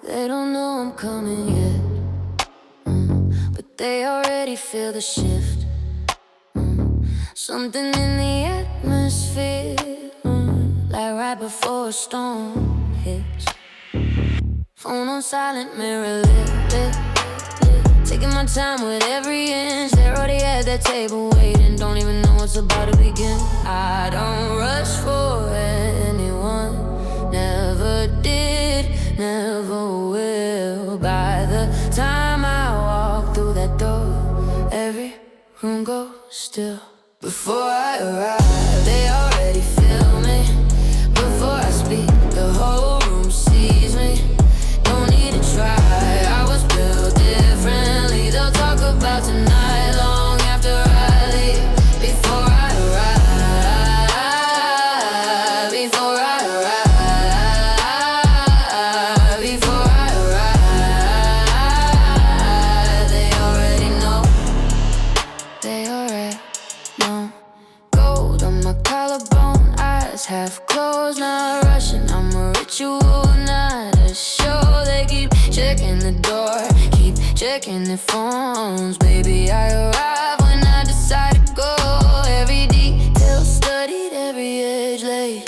They don't know I'm coming yet, but they already feel the shift. Something in the atmosphere, like right before a storm hits. Phone on silent, mirror lit. Taking my time with every inch. They're already at that table waiting, don't even know what's about to begin. I don't rush for anyone, never did, never will. By the time I walk through that door, every room goes still. Before I arrive, they already feel me. Before I speak, the whole room sees me. Don't need to try, I was built differently. They'll talk about tonight long after I leave. Before I arrive, before I arrive, before I arrive, they already know. They already know. Gold on my collarbone, eyes half closed, not rushing. I'm a ritual, not a show. They keep checking the door, keep checking their phones. Baby, I arrive when I decide to go. Every detail studied, every edge laid.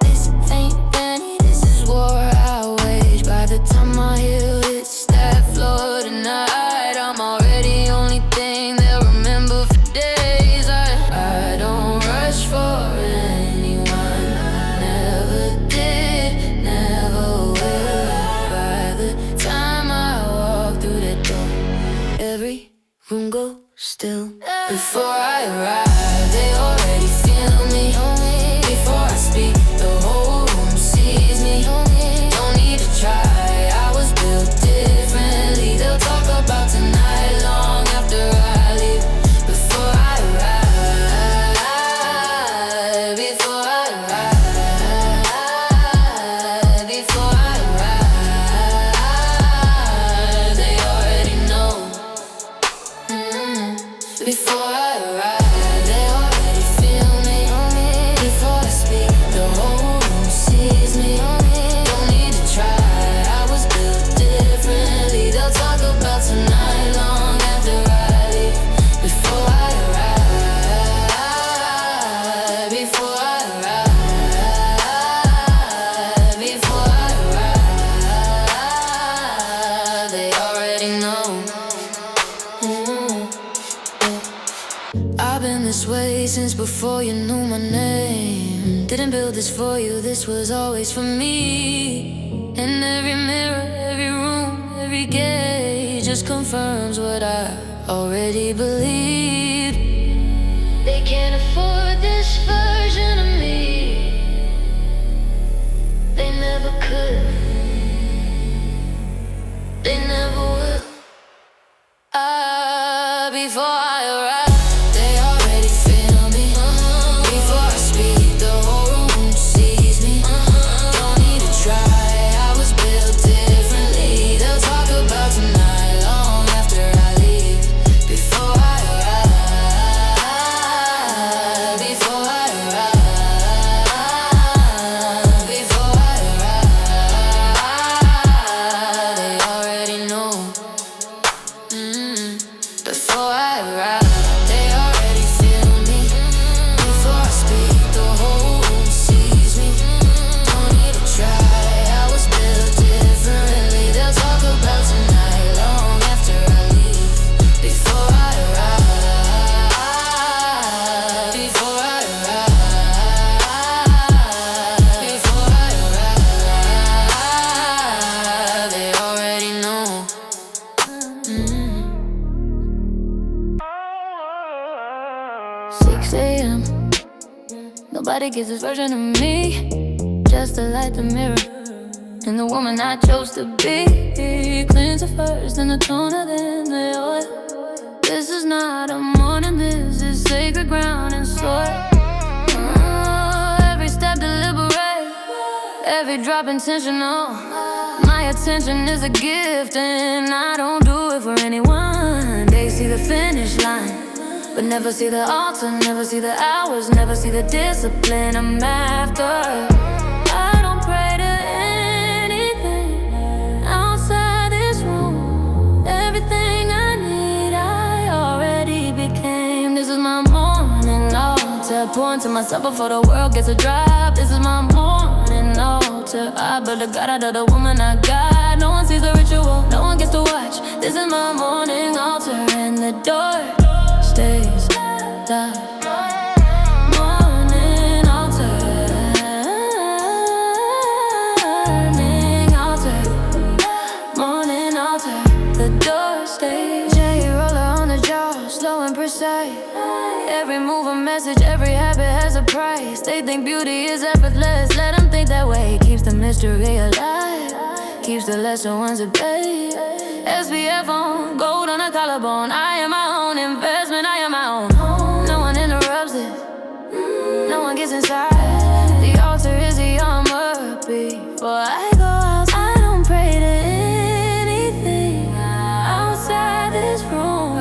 This ain't vanity, this is war I wage. By the time I heal, it's that floor tonight. I'm already only thing they'll remember for days. I don't rush for anyone, never did, never will. By the time I walk through that door, every room goes still. Before I arrive, they already feel me. Before I speak, the whole room sees me. Don't need to try, I was built differently. They'll talk about tonight long after I leave. Before I arrive, before I arrive, before I arrive, they already know. Before I arrive, they already feel me. Before I speak, the whole room sees me. Don't need to try, I was built differently. They'll talk about tonight long after I leave. Before I arrive, before I arrive, before I arrive, they already know. I've been this way since before you knew my name. Didn't build this for you, this was always for me. And every mirror, every room, every gate just confirms what I already believed. They can't afford this version of me, they never could, they never will. Before I arrive, they already feel me. Before I speak, the whole room sees me. Don't need to try, I was built differently. They'll talk about tonight long after I leave. Before I arrive, before I arrive, before I arrive, they already know. Before I arrive, they already feel me. Before I speak, the whole room sees me. Don't need to try, I was built differently. They'll talk about tonight long after I leave. Before I arrive, before I arrive, before I arrive, they already know. 6 a.m. Nobody gets this version of me, just to light the mirror. And the woman I chose to be, cleanser first, then the toner, then the oil. This is not a morning, this is sacred ground and soil. Every step deliberate, every drop intentional. My attention is a gift and I don't do it for anyone. They see the finish line, but never see the altar, never see the hours, never see the discipline I'm after. I don't pray to anything, pouring to myself before the world gets a drop. This is my morning altar. I built a god out of the woman I got. No one sees the ritual, no one gets to watch. This is my morning altar, and the door stays locked. Morning altar, morning altar. The door stays. J roller on the jaw, slow and precise. Every move a message, every habit has a price. They think beauty is effortless, let them think that way. Keeps the mystery alive, keeps the lesser ones at bay. SPF on, gold on a collarbone. I am my own investment, I am my own home. No one interrupts it, no one gets inside. The altar is the armor. Before I go out, I don't pray to anything outside this room.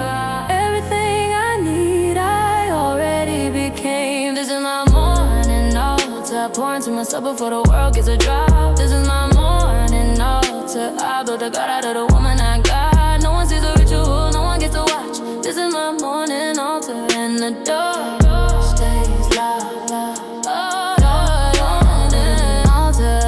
Everything I need, I already became. This is my morning altar, pouring to myself before the world gets a drop. This is my morning altar. I built a god out of the woman I got. No one sees the ritual, no one gets to watch. This is my morning altar, and the door stays locked. Morning altar,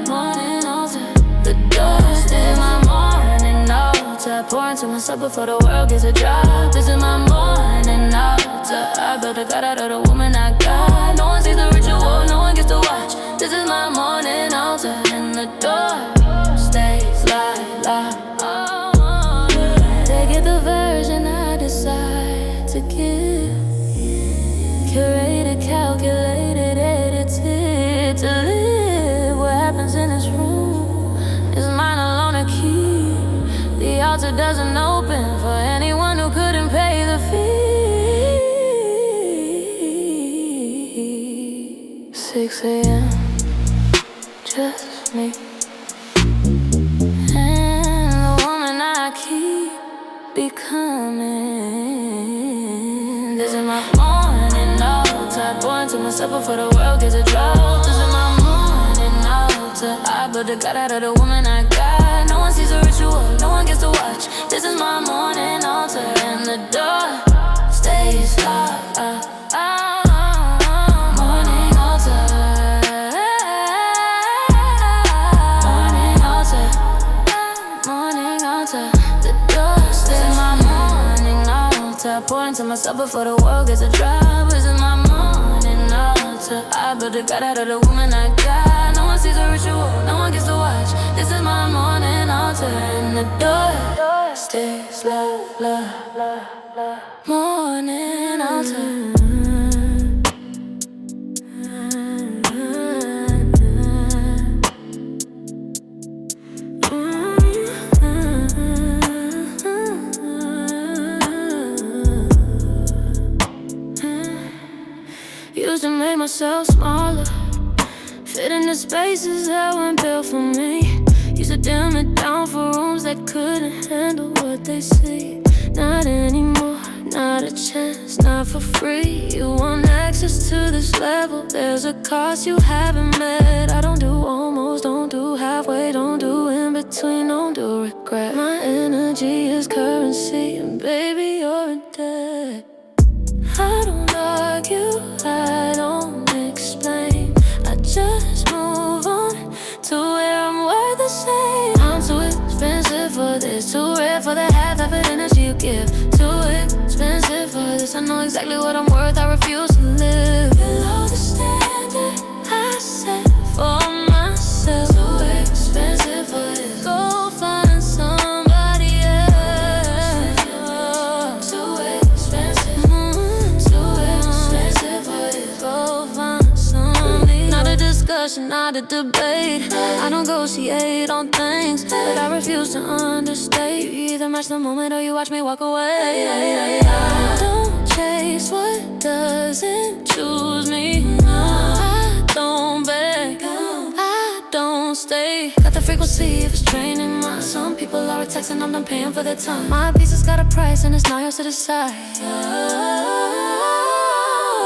morning altar. The door stays. My morning altar, pouring to myself before the world gets a drop. This is my morning altar. I built a god out of the woman I got. No one sees the ritual, no one gets to watch. This is my morning altar, and the door stays locked. They get the version I decide to give. Curated, calculated, edited to live. What happens in this room is mine alone to keep. The altar doesn't open for anyone who couldn't pay the fee. 6 a.m. just me and the woman I keep becoming. This is my morning altar, pouring to myself before the world gets a drop. This is my morning altar. I built a god out of the woman I got. No one sees the ritual, no one gets to watch. This is my morning altar, and the door stays locked. Morning altar, morning altar, morning altar. The door stays. My morning altar, pouring to myself before the world gets a drop. This is my morning altar. I built a god out of the woman I got. No one sees the ritual, no one gets to watch. This is my morning altar, and the door stays locked. Morning altar. Used to make myself smaller, fit in the spaces that weren't built for me. Used to dim it down for rooms that couldn't handle what they see. Not anymore, not a chance, not for free. You want access to this level, there's a cost you haven't met. I don't do almost, don't do halfway, don't do in between, don't do regret. My energy is currency, and baby, you're in debt. I don't argue, I don't explain. I just move on to where I'm worth the same. I'm too expensive for this, too rare for the half-effort energy you give. Too expensive for this, I know exactly what I'm worth, I refuse to live below the standard I set for myself. Too expensive for this, go find somebody else. Too expensive, too expensive for this, go find somebody. Not a discussion, not a debate. I negotiate on things that I refuse to understate. You either match the moment or you watch me walk away. I don't chase what doesn't choose me. I don't beg, I don't stay. Got the frequency if it's draining mine. Some people are texting, I'm done paying for their time. My piece has got a price and it's not yours to decide.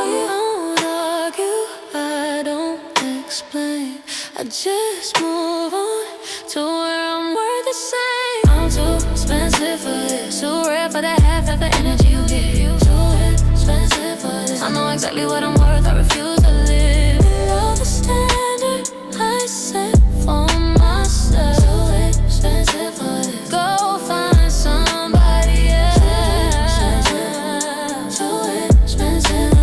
You don't argue, I don't explain. I just move on to where I'm worth the same. I'm too expensive for this, too rare for that exactly what I'm worth, I refuse to live below the standard I set for myself. Too expensive for this. Go find somebody else. Too expensive.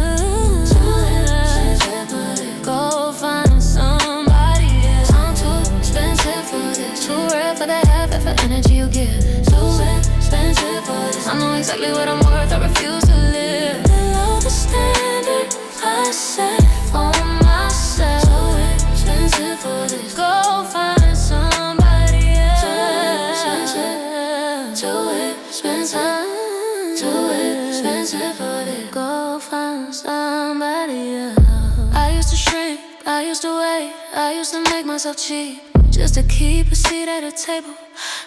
Too expensive for this. Go find somebody else. I'm too expensive for this. Too rare for the half energy you give. Too expensive for this. I know exactly what I'm worth, I refuse to live below the standard I set for myself. Too expensive for this. Go find somebody else. Too expensive. Too expensive for this. Go find somebody else. I used to shrink, I used to wait, I used to make myself cheap just to keep a seat at a table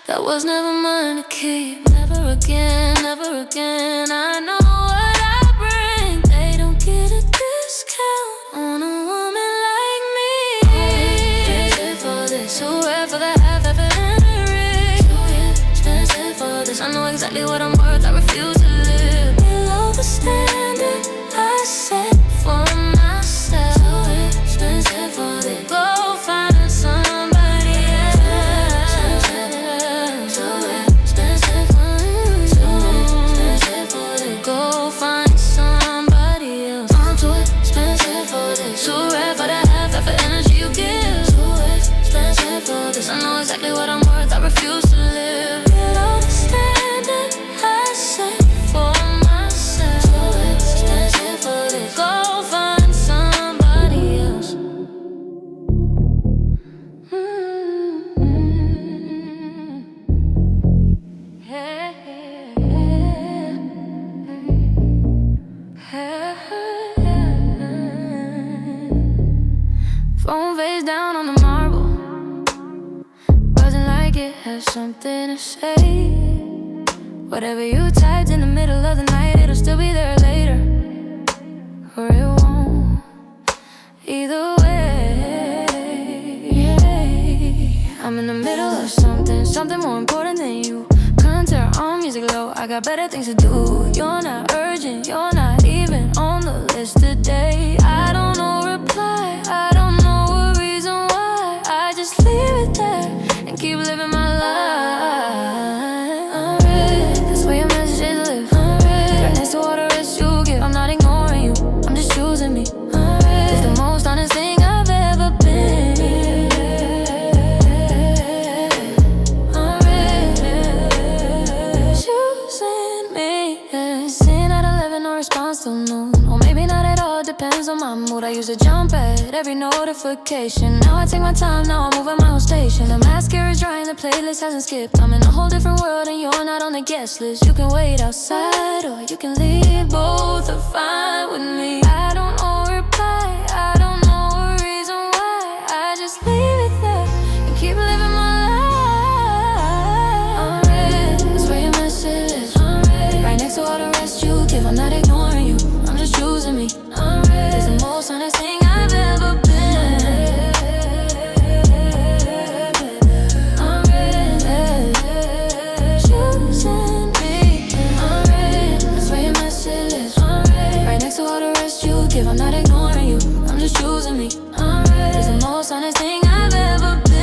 that was never mine to keep. Never again, never again. I know what I bring. They don't get a discount on a woman like me. Too expensive for this. Too rare for the half and a ring. Too expensive for this. I know exactly what I'm worth, I refuse to live below the standard I set for myself. Too expensive for this. Go find somebody else. Too expensive for this. Too expensive for this. Go find somebody else. I'm too expensive for this. Too rare for the half of the energy you give. Too expensive for this. I know exactly what I'm worth, I refuse to live below the standard I set for myself. Too expensive for this. Go find somebody else. Phone face down on the marble, buzzing like it has something to say. Whatever you typed in the middle of the night, it'll still be there later, or it won't. Either way, I'm in the middle of something more important than you. Couldn't turn on music low, I got better things to do. You're not urgent, you're not even on the list today. I don't know reply, I don't know a reason why. I just leave it there and keep living my life. Unread, that's where your messages live. Unread, right next to all the rest you give. I'm not ignoring you, I'm just choosing me. Unread, it's the most honest thing I've ever been. Response till noon, or maybe not at all, depends on my mood. I used to jump at every notification. Now I take my time, now I'm moving my own station. The mascara's drying, the playlist hasn't skipped. I'm in a whole different world and you're not on the guest list. You can wait outside or you can leave, both are fine with me. I don't know reply, I don't know a reason why. I just leave it there and keep living my life. Unread, that's where your message is. Unread, right next to all the rest you give. I'm not ignoring you, I'm just choosing me. Unread, it's the most honest thing I've ever been. Unread, choosing me. Unread, that's where your message is. Unread, right next to all the rest you give. I'm not ignoring you, I'm just choosing me. Unread, it's the most honest thing I've ever been.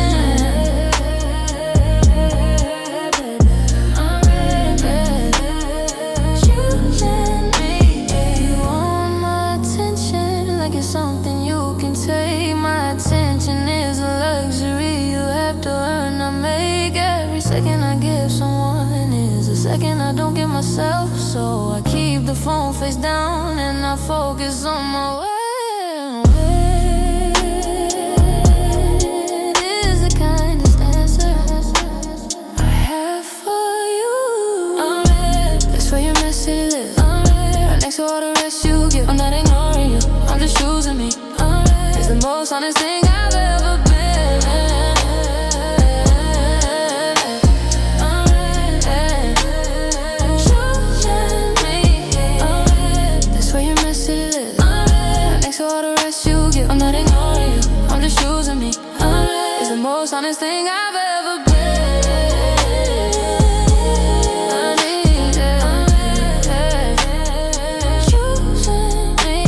Something you can take. My attention is a luxury you have to earn. I make every second I give someone is a second I don't give myself. So I keep the phone face down and I focus on my way. Is the kindest answer I have for you. Unread, that's where your message lives. Unread, right next to all the rest you give. I'm not ignoring you, I'm just choosing me. Unread, it's the most honest thing I've ever been. Unread, choosing me. Unread, that's where your message lives. Unread, right next to all the rest you give. I'm not ignoring you, I'm just choosing me. Unread, it's the most honest thing I've ever been. I need it. Choosing me.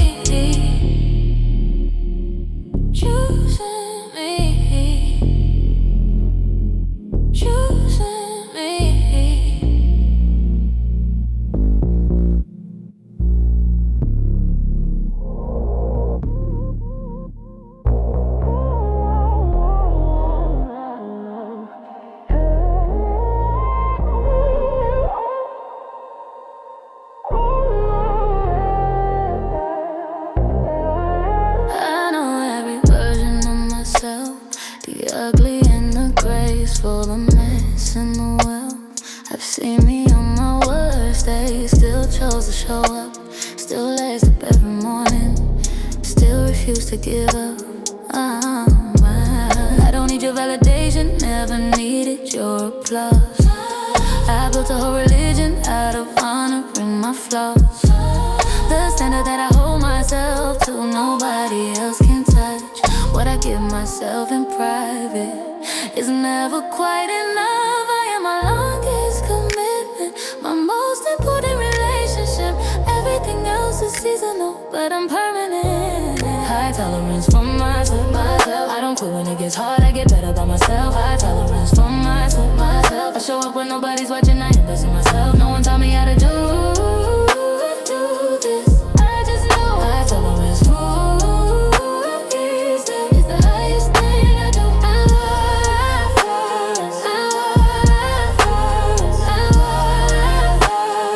give up. I don't need your validation, never needed your applause. I built a whole religion out of honoring my flaws. The standard that I hold myself to, nobody else can touch. What I give myself in private is never quite enough. I am my longest commitment, my most important relationship. Everything else is seasonal, but I'm permanent. High tolerance for myself. I don't quit when it gets hard, I get better by myself. High tolerance for myself. I show up when nobody's watching, I invest in myself. No one taught me how to do this. I just know high tolerance for is the highest thing I do. I work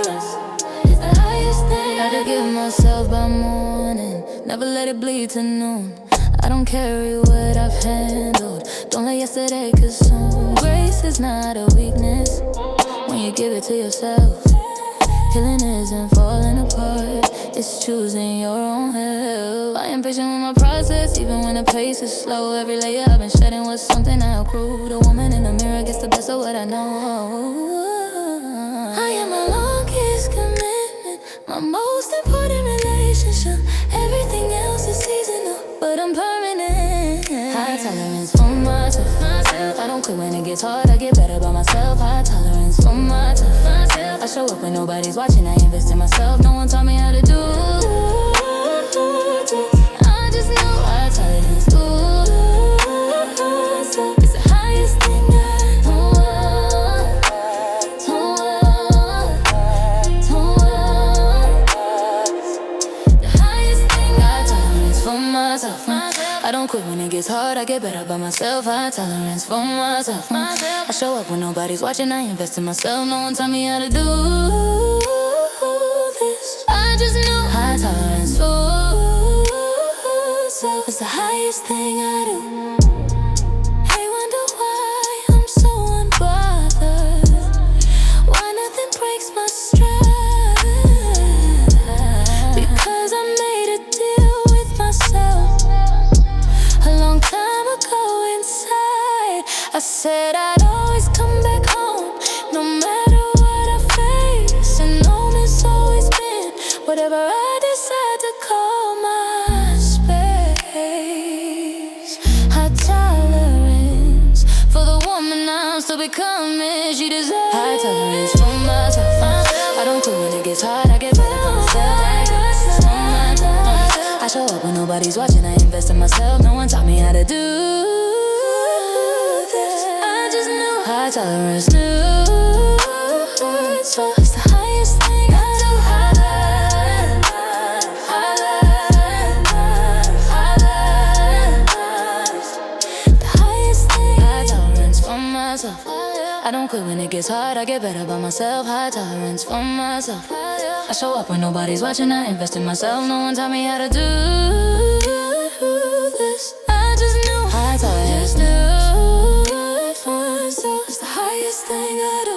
first. It's the highest thing. Had to give myself by morning, never let it bleed to noon. I don't carry what I've handled, don't let yesterday consume. Grace is not a weakness when you give it to yourself. Healing isn't falling apart, it's choosing your own hell. I am patient with my process, even when the pace is slow. Every layer I've been shedding was something I outgrew. The woman in the mirror gets the best of what I know. I am my longest commitment, my most important relationship. Everything else is seasonal, but I'm permanent. High tolerance for myself. I don't quit when it gets hard, I get better by myself. High tolerance for myself. I show up when nobody's watching, I invest in myself. No one taught me how to do this. I just know high tolerance. It's the highest thing I know. The highest thing high tolerance for myself. I don't quit when it gets hard, I get better by myself. High tolerance for myself. I show up when nobody's watching, I invest in myself. No one taught me how to do this. I just know high tolerance for self is the highest thing I do. Hey, wonder why I'm so unbothered, why nothing breaks my stride. Because I made a deal with myself a long time ago inside. I said I'd always come back home, no matter what I face. And home has always been whatever I decide to call my space. High tolerance for the woman I'm still becoming. She deserves high tolerance for myself. I don't quit when it gets hard, I get better for myself. I show up when nobody's watching, I invest in myself. No one taught me how to do this. I just knew high tolerance, it's the highest thing I do. The highest thing, high tolerance for myself. I don't quit when it gets hard, I get better by myself. High tolerance for myself. I show up when nobody's watching, I invest in myself. No one taught me how to do this. I just knew high tolerance, it's the highest thing I do.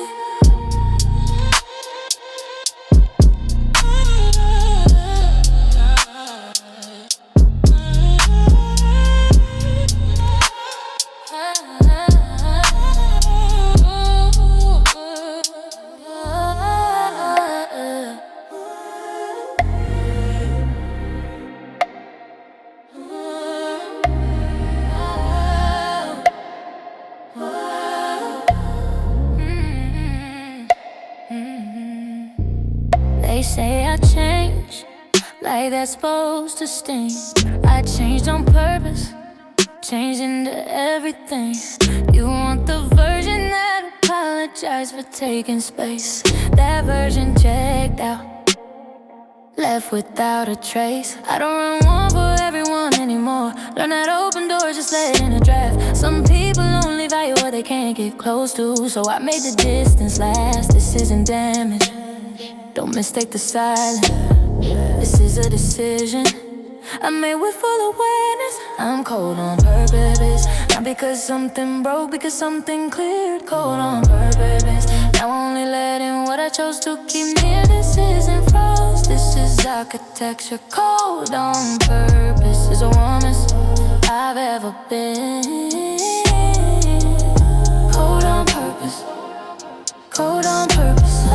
They say I changed, like that's supposed to sting. I changed on purpose, changed into everything. You want the version that apologized for taking space. That version checked out, left without a trace. I don't run one for everyone anymore. Learn how to open doors, just let it in a draft. Some people only value what they can't get close to, so I made the distance last. This isn't damage, don't mistake the silence. This is a decision I made with full awareness. I'm cold on purpose, not because something broke, because something cleared. Cold on purpose, now only letting what I chose to keep near. This isn't froze, this is architecture. Cold on purpose is a warmest ever been. Cold on purpose, cold on purpose,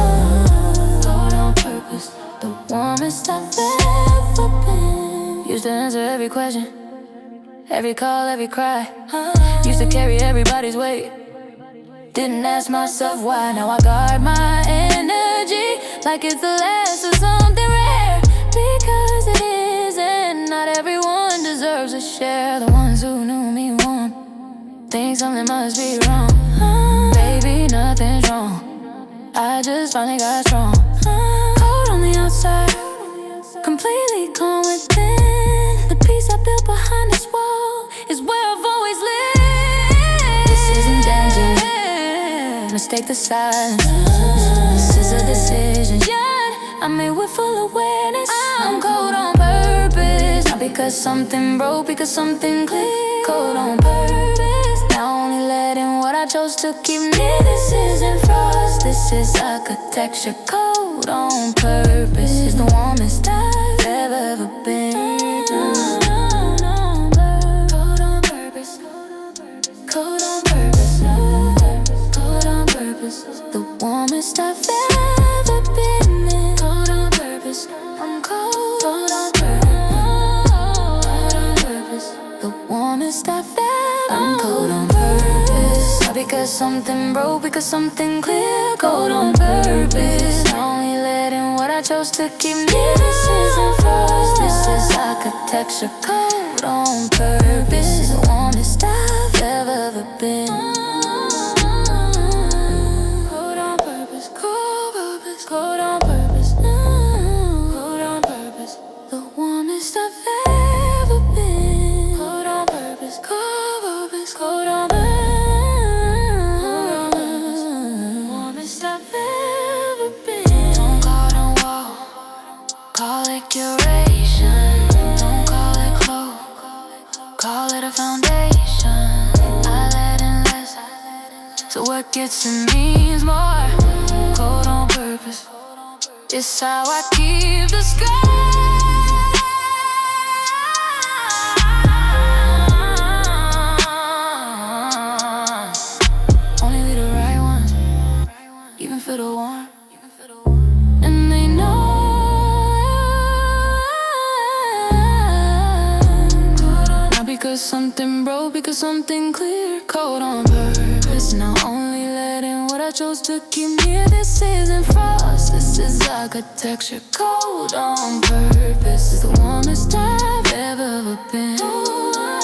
cold on purpose. The warmest I've ever been. Used to answer every question, every call, every cry. Used to carry everybody's weight. Didn't ask myself why. Now I guard my energy like it's the last of something rare. Because it is, and not everyone deserves a share. The ones who knew me warm think something must be wrong. Baby, nothing's wrong, I just finally got strong. Cold on the outside, completely calm within. The peace I built behind this wall is where I've always lived. This isn't danger, mistake the silence. This is a decision, yeah, I made with full awareness. I'm cold on purpose, not because something broke, because something clicked. Cold on purpose, now only letting what I chose to keep near. This isn't frost, this is architecture. Cold on purpose is the warmest I've ever been. Cold on purpose, cold on purpose, cold on purpose, the warmest I've ever been in. Cold on purpose, I'm cold on purpose, the warmest I've ever. I'm cold on purpose, not because something broke, because something clear. Cold on purpose, only letting what I chose to keep near. This isn't frost, this is architecture. Cold on purpose is the warmest I've ever been. Cold on purpose, cold purpose, cold on purpose, cold on purpose, the warmest I've ever been. Cold on purpose, cold purpose, cold on purpose, warmest I've ever been. Don't call it a wall, call it curation. Don't call it close, call it a foundation. I let in less, so what gets in me is more. Cold on purpose, it's how I keep the sky. Only leave the right ones, even for the warm. And they know. Not because something broke, because something clear. Cold on purpose, now only letting what I chose to keep near. This isn't frost, this is architecture. Cold on purpose is the warmest I've ever been. Cold on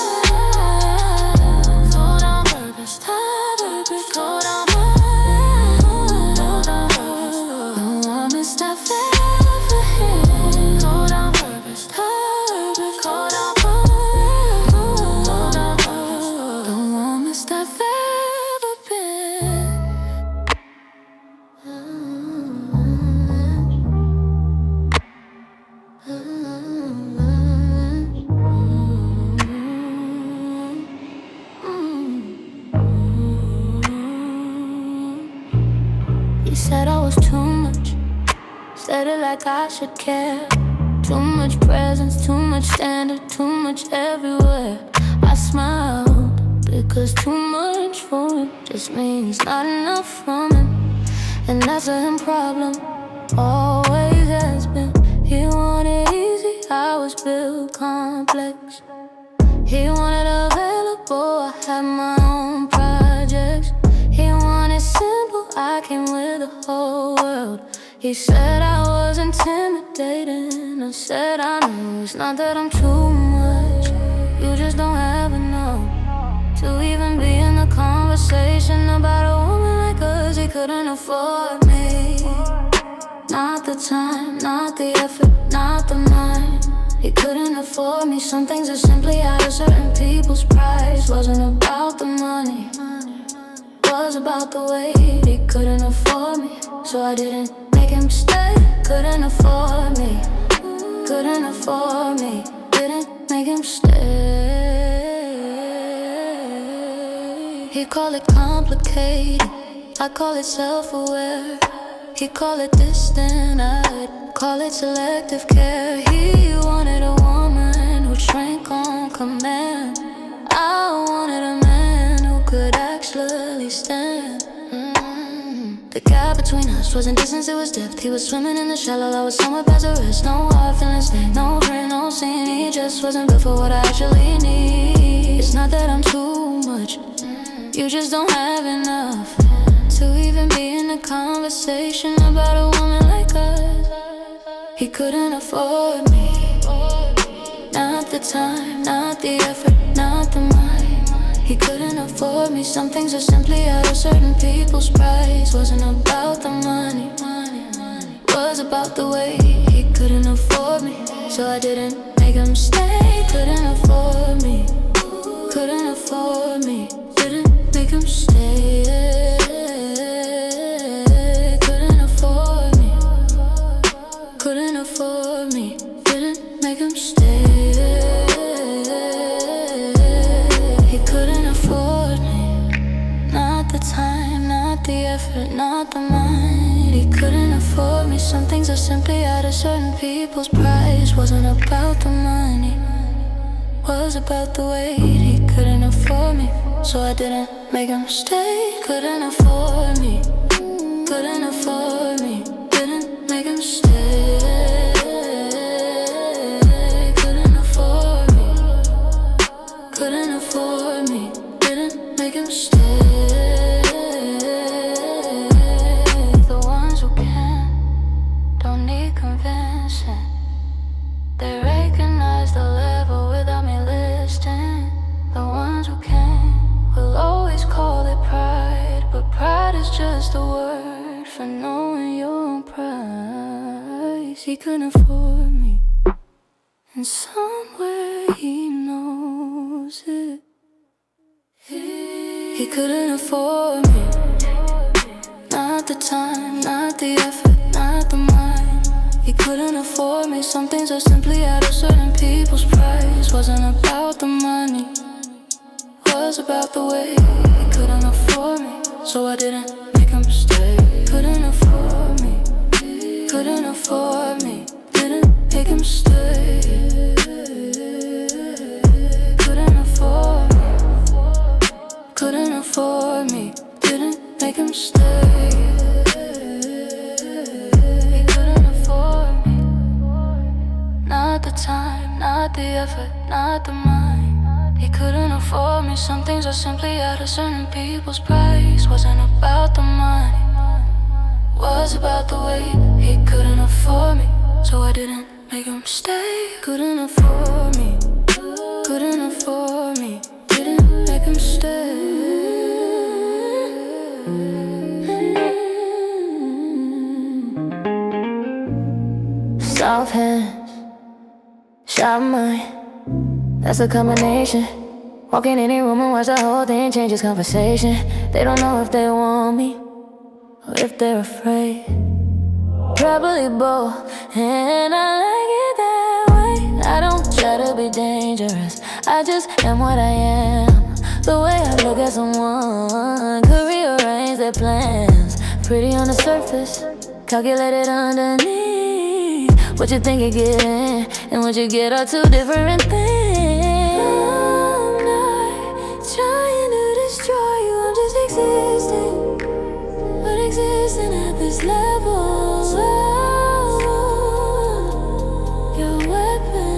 purpose, cold on purpose, the warmest I've ever been. Cold on purpose, cold on purpose, the warmest I've ever been. He said I was too much, said it like I should care. Too much presence, too much standard, too much everywhere. I smiled because too much for him just means not enough from him. And that's a him problem, always has been. He wanted easy, I was built complex. He wanted available, I had my own projects. He wanted simple, I came with the whole world. He said I was intimidating, I said I know it's not that I'm too much, you just don't have enough to even be in the conversation about a woman like us. He couldn't afford me, not the time, not the effort, not the mind. He couldn't afford me, some things are simply out of certain people's price. Wasn't about the money, was about the weight. He couldn't afford me, so I didn't make him stay. Couldn't afford me, couldn't afford me, didn't make him stay. He call it complicated, I call it self-aware. He call it distant, I'd call it selective care. He wanted a woman who shrank on command. I between us wasn't distance, it was depth. He was swimming in the shallow, I was somewhere past the rest. No hard feelings, no friend, no scene. He just wasn't built for what I actually need. It's not that I'm too much, you just don't have enough to even be in a conversation about a woman like us. He couldn't afford me. Not the time, not the effort, not the mind. He couldn't afford me. Some things are simply out of certain people's price. Wasn't about the money, was about the way. He couldn't afford me, so I didn't make him stay. Couldn't afford me, couldn't afford me. Didn't make him stay. Couldn't afford me, couldn't afford me. Didn't make him stay. He couldn't afford me. Not the time, not the effort, not the mind. He couldn't afford me. Some things are simply out of certain people's price. Wasn't about the money, was about the weight. He couldn't afford me, so I didn't make him stay. Couldn't afford me, couldn't afford me. Didn't make him stay. Couldn't afford me, couldn't afford me. Didn't make him stay. The ones who can don't need convincing. They recognize the level without me listening. The ones who can will always call it pride, but pride is just a word for knowing your own price. He couldn't afford me, and somewhere he knows it. He couldn't afford me. Not the time, not the effort, not the mind. He couldn't afford me. Some things are simply out of certain people's price. Wasn't about the money, was about the way. He couldn't afford me, so I didn't make him stay. Couldn't afford me, couldn't afford me. Didn't make him stay. Couldn't afford me, couldn't afford me. Didn't make him stay. He couldn't afford me. Not the time, not the effort, not the mind. He couldn't afford me. Some things are simply out of certain people's price. Wasn't about the money, was about the weight. He couldn't afford me, so I didn't make him stay. Couldn't afford me, couldn't afford me. Didn't make him stay. Soft hands, sharp mind, that's a combination. Walk in any room and watch the whole thing changes conversation. They don't know if they want me or if they're afraid. Probably both, and I like it that way. I don't try to be dangerous, I just am what I am. The way I look at someone could rearrange their plans. Pretty on the surface, calculated underneath. What you think you're getting and what you get are two different things. I'm not trying to destroy you, I'm just existing. But existing at this level, your weapon.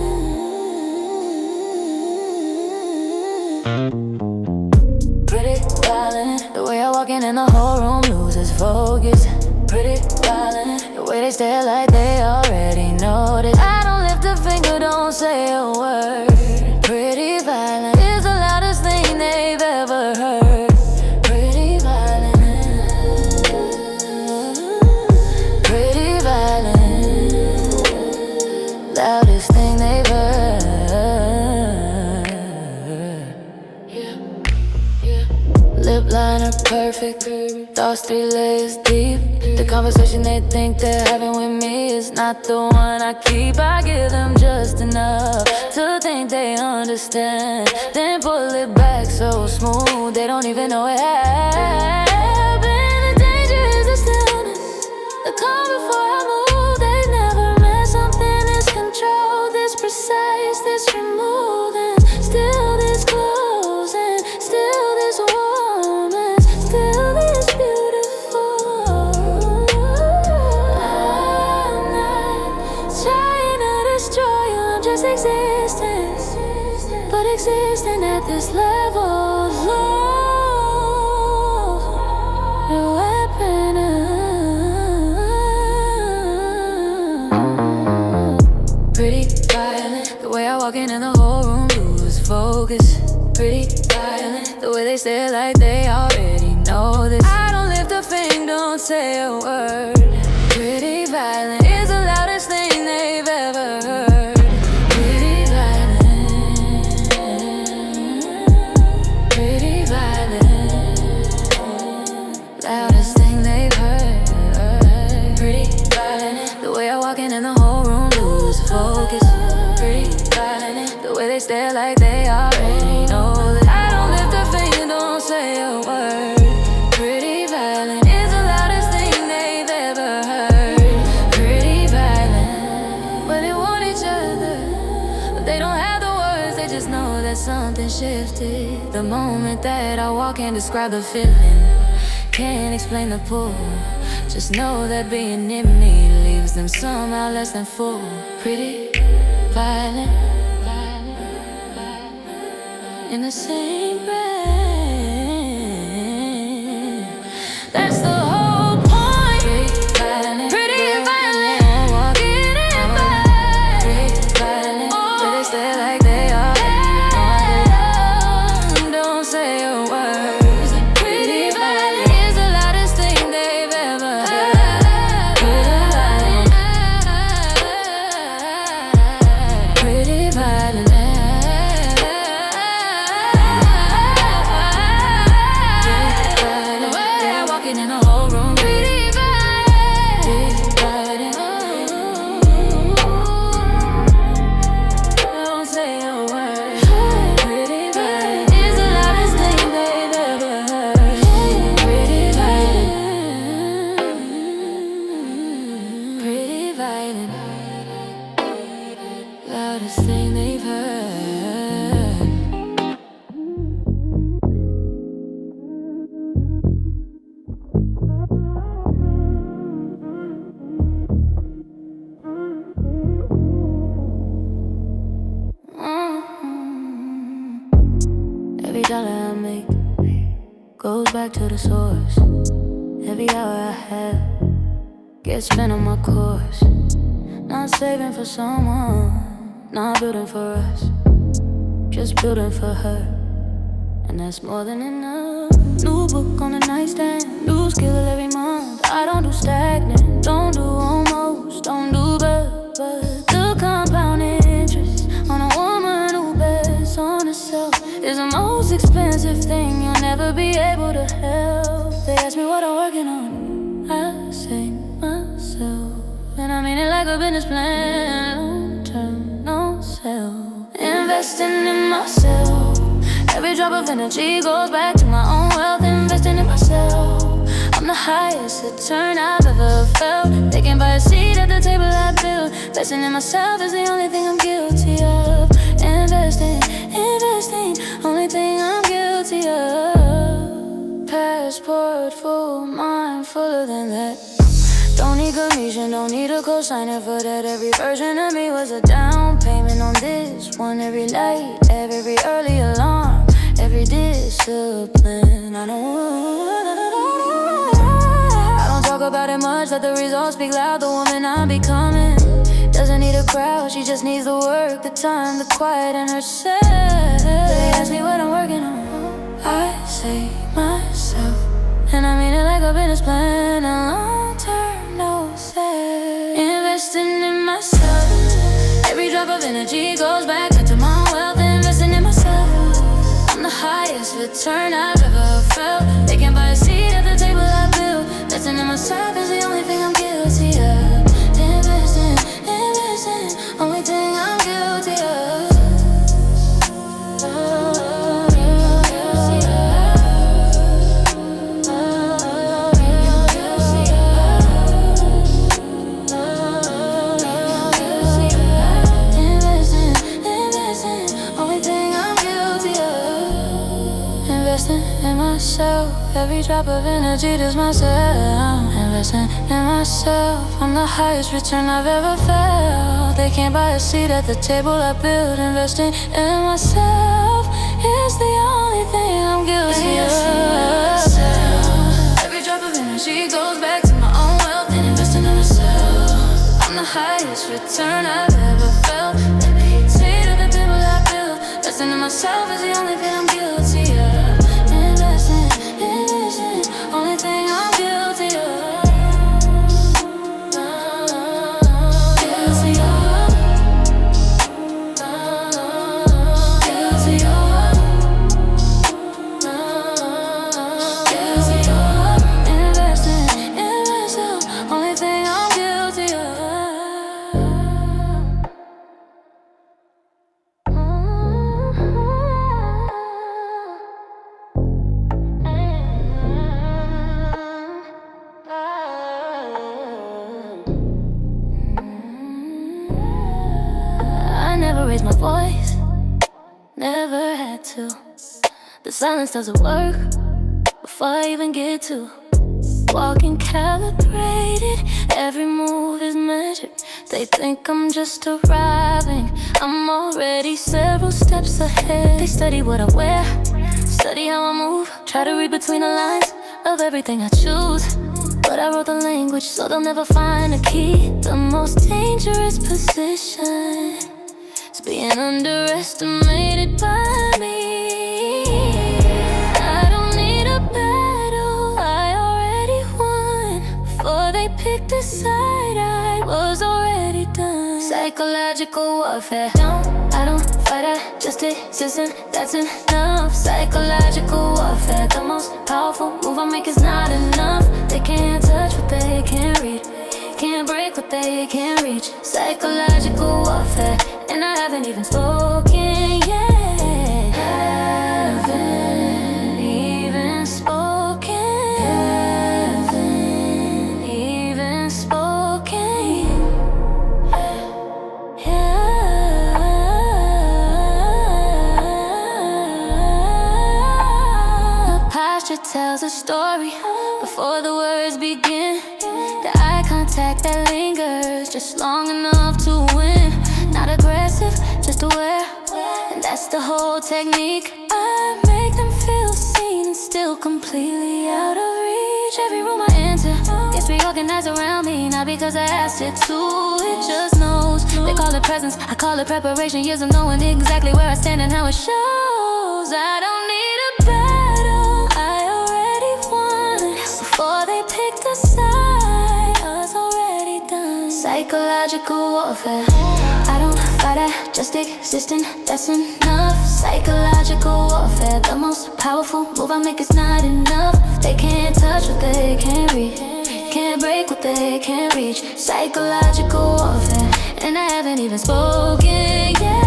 Pretty violent, the way I walk in and the whole room loses focus. Pretty violent, the way they stare like they already noticed. I don't lift a finger, don't say a word. Pretty violent is the loudest thing they've ever heard. Pretty violent, pretty violent, loudest thing they've heard. Lip liner perfect, thoughts 3 layers deep. The conversation they think they're having with me is not the one I keep. I give them just enough to think they understand, then pull it back so smooth they don't even know it happened. The danger is the stillness, the calm before I move. They've never met something this controlled, this precise, this removed, and still this close, and still this warm, and still this beautiful. Even at this level, love, your weapon. Pretty violent, the way I walk in and the whole room lose focus. Pretty violent, the way they stare like they already know this. I don't lift a finger, don't say a word. Pretty violent is the loudest thing they've ever heard. Pretty violent, pretty violent, loudest thing they've heard. Pretty violent, the way I walk in and the whole room lose focus. Pretty violent, the way they stare like they already know that I don't lift a finger, don't say a word. Pretty violent is the loudest thing they've ever heard. Pretty violent, but they want each other, but they don't have the words, they just know that something shifted. The moment that I walk and describe the feeling, can't explain the pull, just know that being in me leaves them somehow less than full. Pretty violent, in the same breath. That's the whole point. Pretty violent, walking in by. Pretty violent, where they stare like they are. Don't say a word. Pretty violent is the loudest thing they've ever heard. Pretty violent. In the whole room, pretty violent, don't say a word. Pretty violent is the loudest thing they've ever heard. Pretty violent, pretty violent, loudest thing they've heard. Every dollar I make goes back to the source. Every hour I have gets spent on my course. Not saving for someone, not building for us, just building for her, and that's more than enough. New book on the nightstand, new skill every month. I don't do stagnant, don't do almost, don't do but the compound interest on a woman who bets on herself is the most expensive thing you'll never be able to help. They ask me what I'm working on, I say myself, and I mean it like a business plan, long term, no sell. Investing in myself, every drop of energy goes back to my own wealth. Investing in myself, I'm the highest return I've ever felt. They can buy a seat at the table I built. Investing in myself is the only thing I'm guilty of. Investing, only thing I'm guilty of. Passport full, mind fuller than that. Don't need commission, don't need a cosigner for that. Every version of me was a down payment on this one. Every light, every early alarm, every discipline. I don't talk about it much, let the results speak loud. The woman I'm becoming doesn't need a crowd, she just needs the work, the time, the quiet in herself. They ask me what I'm working on, I say myself, and I mean it like a business plan, a long term, no say. Investing in myself, every drop of energy goes back into my wealth. Investing in myself, I'm the highest return I've ever felt. They can buy a seat at the table I built. Investing in myself is the only thing I'm guilty of. Investing, only thing I'm guilty of. Investing in myself, every drop of energy does myself. Investing in myself, I'm the highest return I've ever felt. They can't buy a seat at the table I built. Investing in myself. return I've ever felt. Say to the people I built, investing in myself is the only thing I'm guilty of. Investing, only thing I'm guilty of. Raise my voice, never had to. The silence doesn't work before I even get to. Walking calibrated, every move is measured. They think I'm just arriving, I'm already several steps ahead. They study what I wear, study how I move, try to read between the lines of everything I choose. But I wrote the language so they'll never find a key. The most dangerous position is being underestimated by me. I don't need a battle, I already won. Before they picked a side, I was already done. Psychological warfare. I don't fight, I just exist, and that's enough. Psychological warfare. The most powerful move I make is not enough. They can't touch what they can't read, can't break what they can't reach. Psychological warfare. And I haven't even spoken yet. Haven't even spoken. Haven't even spoken. Yeah. The posture tells a story before the words begin. The eye contact that lingers just long enough to win. Not aggressive, just aware, and that's the whole technique. I make them feel seen and still completely out of reach. Every room I enter gets reorganized around me, not because I asked it to, it just knows. They call it presence, I call it preparation. Years of knowing exactly where I stand and how it shows. I don't need a battle, I already won. Before they picked a side, I was already done. Psychological warfare. I don't fight, I just exist, and that's enough. Psychological warfare. The most powerful move I make is not enough. They can't touch what they can't read, can't break what they can't reach. Psychological warfare. And I haven't even spoken yet.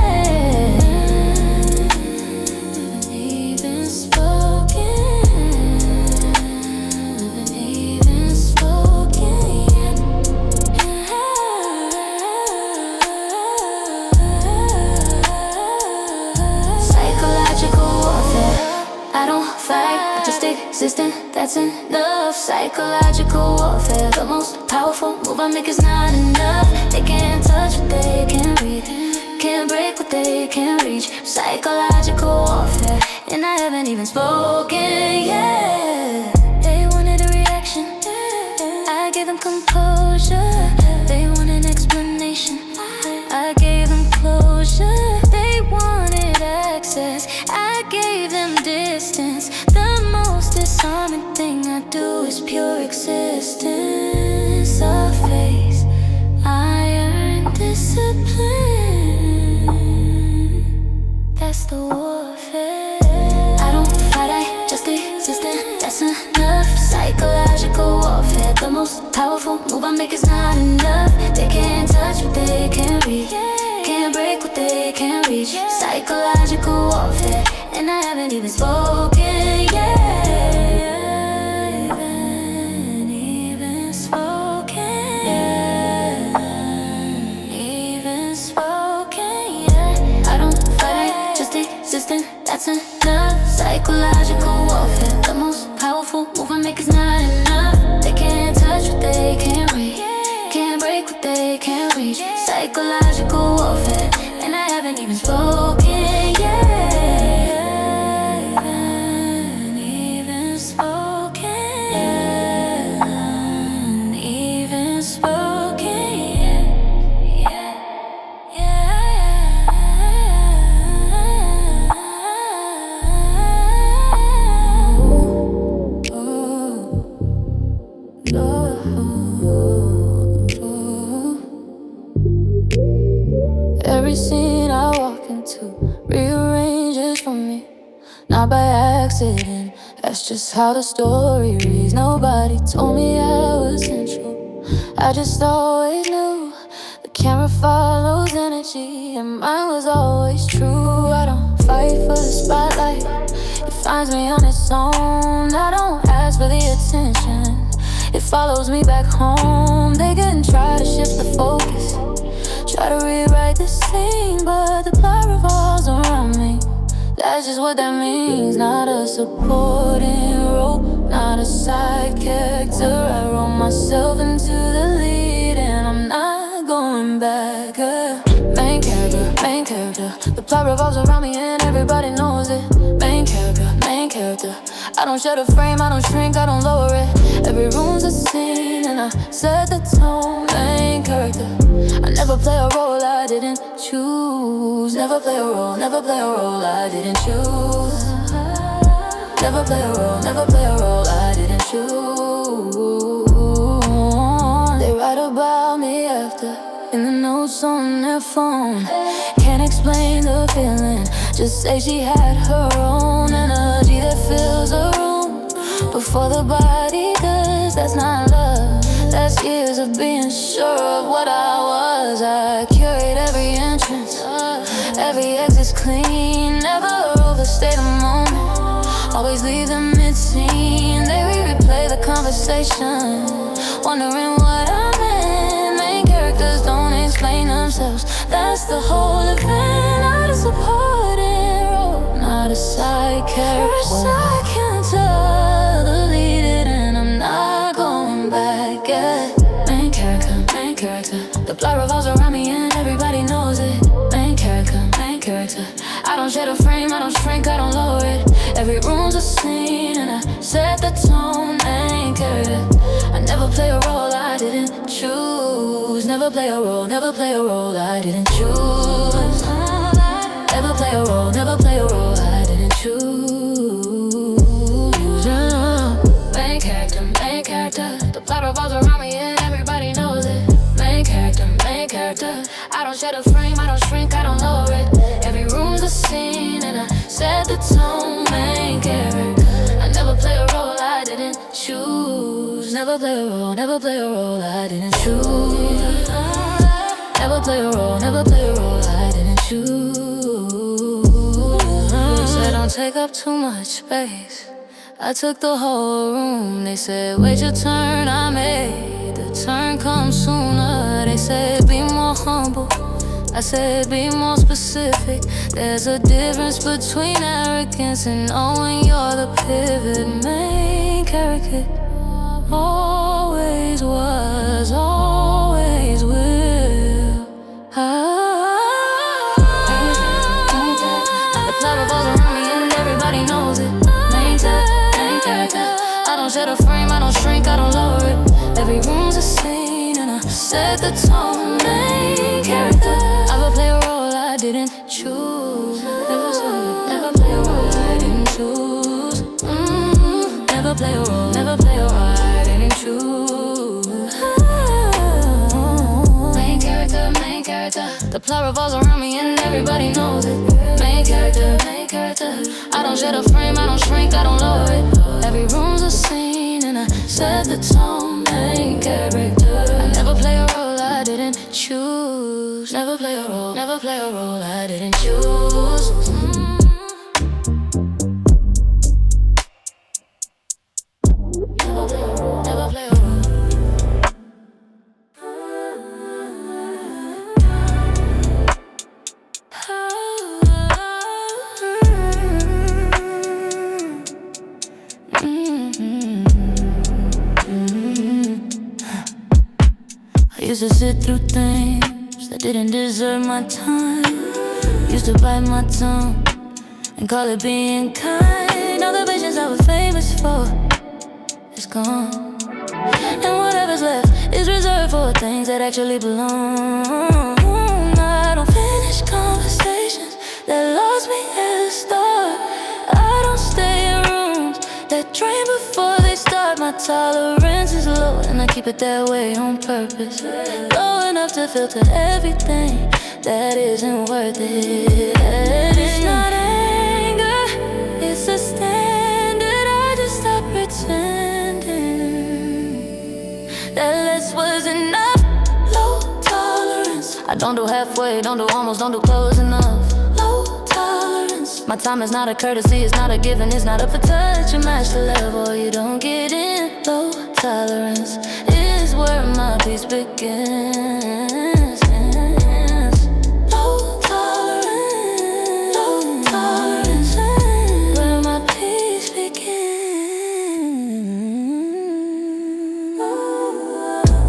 Existing, that's enough. Psychological warfare. The most powerful move I make is not enough. They can't touch what they can't read, can't break what they can't reach. Psychological warfare. And I haven't even spoken yet. They wanted a reaction, I gave them composure. They want an explanation, I gave them closure. They wanted access, I gave them distance. The most disarming thing I do is pure existence. A face, iron discipline. That's the warfare. I don't fight, I just exist, and that's enough. Psychological warfare. The most powerful move I make is not enough. They can't touch what they can't read, can't break what they can't reach. Psychological warfare. And I haven't even spoken yet. Haven't even spoken yet. Even spoken yet. I don't fight, I just exist, and that's enough. Psychological warfare. The most powerful move I make is not enough. They can't touch what they can't read, can't break what they can't reach. Psychological warfare. And I haven't even spoken yet. Even spoken, yeah. accident. That's just how the story reads. Nobody told me I was central. I just always knew the camera follows energy, and mine was always true. I don't fight for the spotlight, it finds me on its own. I don't ask for the attention, it follows me back home. They can try to shift the focus, try to rewrite the scene, but the plot revolves around me. That's just what that means. Not a supporting role, not a side character. I wrote myself into the lead, and I'm not going back. Main character, main character. The plot revolves around me and everybody knows it. Main character, main character. I don't share the frame, I don't shrink, I don't lower it. Every room's a scene and I set the tone. Main character. I never play a role I didn't choose. Never play a role, never play a role I didn't choose. Never play a role, never play a role I didn't choose. They write about me after, in the notes on their phone. Can't explain the feeling, just say she had her own energy that fills a room before the body does. That's not love, that's years of being sure of what I was. I curate every entrance, every exit's clean. Never overstay the moment, always leave them mid-scene. They replay the conversation, wondering what I meant. Main characters don't explain themselves, that's the whole event. Not a supporting role, not a side character. I can tell the lead it, and I'm not going back yet. Main character, main character. The plot revolves around me and everybody knows it. Main character, main character. I don't share the frame, I don't shrink, I don't lower it. Every room's a scene and I set the tone. Main character. I never play a role I didn't choose. Never play a role, never play a role I didn't choose. Never play a role, never play a role I didn't choose. Main character, main character. The plot revolves around me and everybody knows it. Main character, main character. I don't share the frame, I don't shrink, I don't lower it. Every room's a scene and I set the tone. Main character. I never play a role I didn't choose. Never play a role, never play a role I didn't choose. Never play a role, never play a role I didn't choose. Said don't take up too much space, I took the whole room. They said wait your turn, I made the turn come sooner. They said be more humble, I said be more specific. There's a difference between arrogance and knowing you're the pivot. Main character. Always was, always will. The plot revolves around me and everybody knows it. Main character. I don't share the frame, I don't shrink, I don't lower it. Every room's a scene and I set the tone. Main character. I would play a role I didn't choose. Never play a role I didn't choose. Never play a role, never play a role I didn't choose. Main character, main character. The plot revolves around me and everybody knows it. Main character, main character. I don't share the frame, I don't shrink, I don't lower it. Every room's a scene and I set the tone. Main character. I never play a role I didn't choose. Never play a role, never play a role I didn't choose. Never play a role, never play a role. I used to sit through things that didn't deserve my time. Used to bite my tongue and call it being kind. All the patience I was famous for is gone, and whatever's left is reserved for things that actually belong. I don't finish conversations that lost me at the start. I don't stay in rooms that drain before they start. My tolerance is low and I keep it that way on purpose. Low enough to filter everything that isn't worth it. It's not anger, it's a I don't do halfway, don't do almost, don't do close enough. Low tolerance. My time is not a courtesy, it's not a given, it's not up for touch. You match the level, you don't get in. Low tolerance is where my peace begins. Low tolerance, low tolerance, where my peace begins.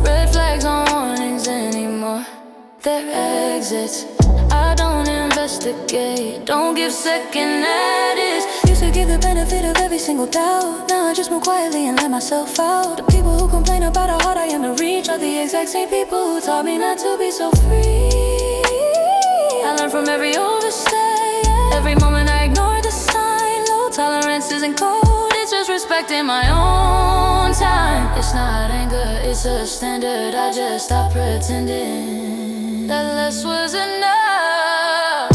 Red flags aren't warnings anymore, they're exits. I don't investigate, don't give second edits. Used to give the benefit of every single doubt, now I just move quietly and let myself out. The people who complain about how hard I am to reach are the exact same people who taught me not to be so free. I learn from every overstay, every moment I ignore the sign. Low tolerance isn't cold, it's just respecting my own time. It's not anger, it's a standard, I just stopped pretending that less was enough.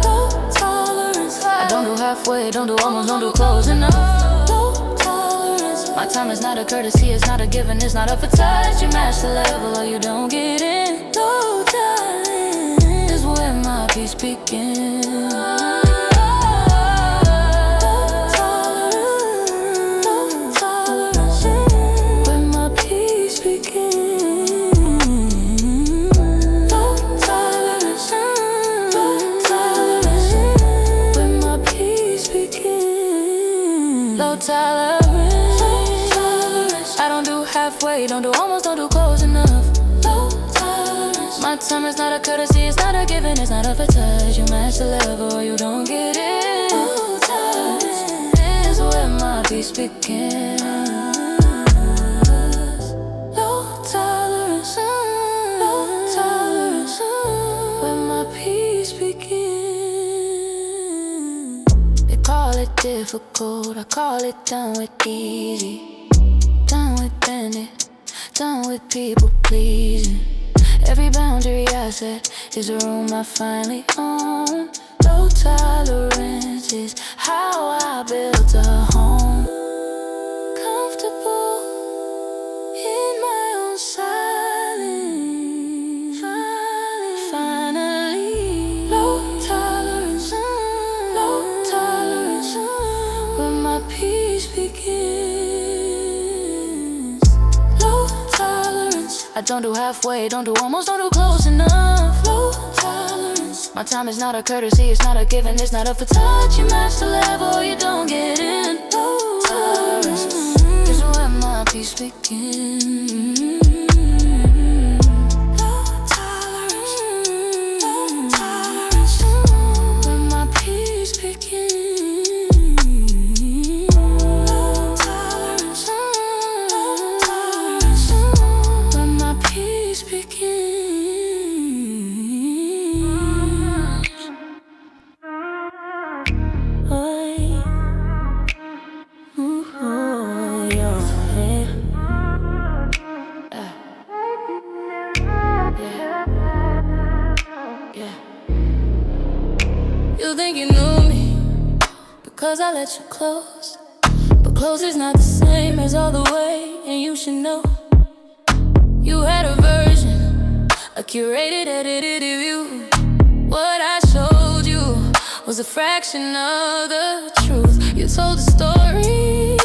Low tolerance. I don't do halfway, don't do almost, don't do close enough. Low tolerance. My time is not a courtesy, it's not a given, it's not up for touch. You match the level or you don't get in. Low tolerance is where my peace begins. Low tolerance. I don't do halfway, don't do almost, don't do close enough. Low tolerance. My time is not a courtesy, it's not a given, it's not up for touch. You match the level or you don't get it. Low tolerance is where my peace begins. Low tolerance, low tolerance, where my peace begins. Call it difficult, I call it done with easy. Done with bending, done with people pleasing. Every boundary I set is a room I finally own. Low tolerance is how I built a home. Comfortable in my own silence. Finally, low tolerance, low tolerance, where my peace begins. Low tolerance. I don't do halfway, don't do almost, don't do close enough. Low tolerance. My time is not a courtesy, it's not a given, it's not up for touch. You match the level, you don't get in. Low tolerance is where my peace begins. Low tolerance, low tolerance, where my peace begins. You think you knew me because I let you close, but close is not the same as all the way, and you should know. You had a version, a curated, edited view. What I showed you was a fraction of the truth. You told the story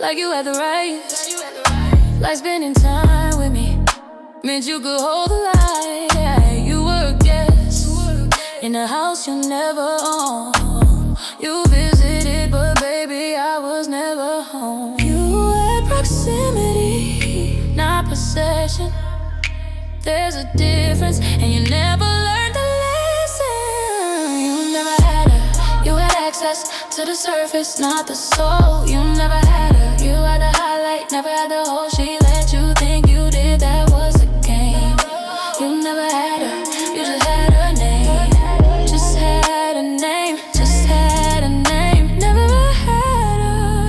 like you had the rights, like spending time with me meant you could hold the light. Yeah, you were a guest in a house you never owned. You visited, but baby, I was never home. You had proximity, not possession. There's a difference, and you never learned the lesson. You never had her, you had access to the surface, not the soul. You never had her, you had the highlight, never had the whole. She let you think you did, that was a game. You never had her, you just had her name. Just had a name, just had a name. Never had her,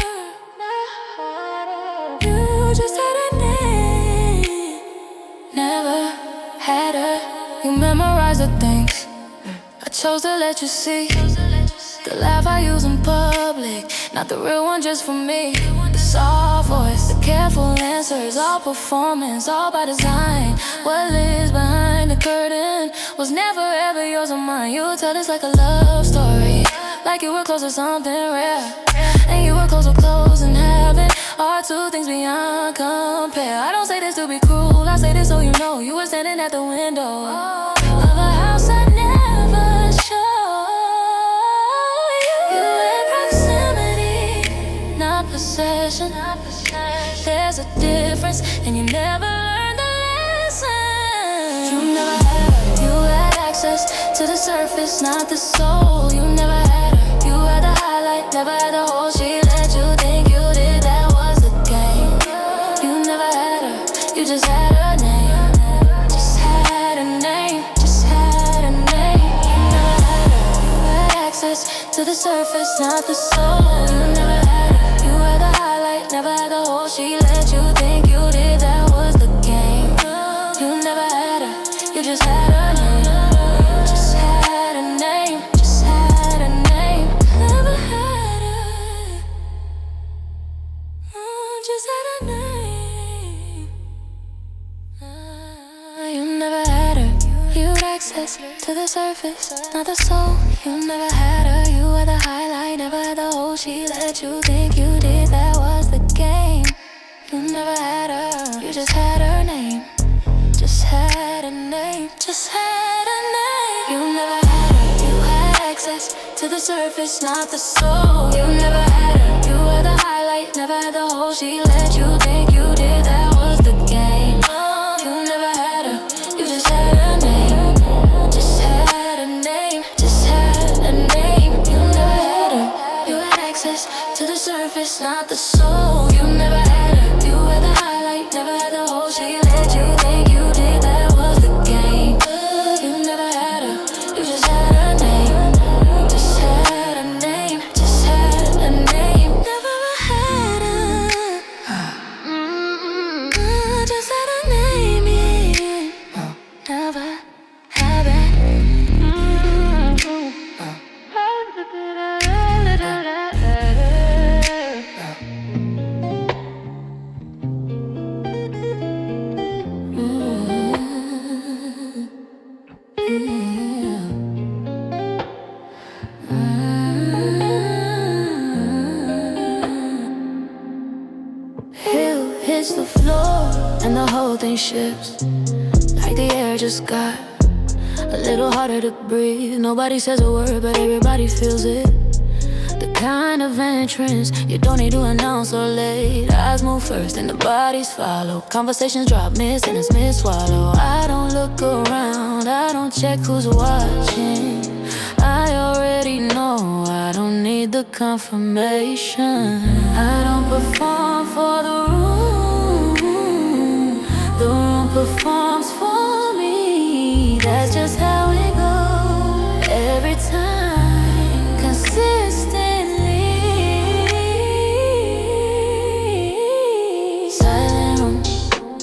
you just had a name. Never had her. You memorize the things I chose to let you see. The laugh I use in public not the real one just for me. The soft voice, the careful answers, all performance, all by design. What lives behind the curtain was never ever yours or mine. You tell us like a love story, like you were close to something rare, and you were close to close in heaven. Are two things beyond compare. I don't say this to be cruel, I say this so you know. You were standing at the window of a house I never showed you. You had proximity, not possession. There's a difference, and you never learned the lesson. You never had her. You had access to the surface, not the soul. You never had her. You had the highlight, never had the whole. She let you think you did, that was the game. You never had her, you just had her name. Just had a name, just had a name. You never had her. You had access to the surface, not the soul. You never had her. You had the highlight, never had the whole. She let you think you did, that was the game. You never had her, you just had her name. Just had a name, just had a name. Never had her, just had a name. You never had her. You had access to the surface, not the soul. You never had her. You had the highlight, never had the whole. She let you think you did, that was the game. You never had her. You just had her name. Just had a name. Just had a name. You never had her. You had access to the surface, not the soul. You never had her. You had the highlight, never had the whole. She let you think you did, that was the game. You never had her. You just had a name. Just had a name. Just had a name. You never had her. You had access to the surface, not the soul. You never had her. You had the highlight, never had the whole. She let you think you did, that was the game. You never had her. You just had her name. Just had a name. Just had a name. Never had her. Just had a name. Yeah. Never had her. Hill hits the floor and the whole thing shifts, like the air just got a little harder to breathe. Nobody says a word, but everybody feels it. The kind of entrance you don't need to announce or late. Eyes move first and the bodies follow. Conversations drop miss and it's mid-swallow. I don't look around, I don't check who's watching. I already know, I don't need the confirmation. I don't perform for the room, the room performs for me. That's just how it goes every time, consistently. Silent room,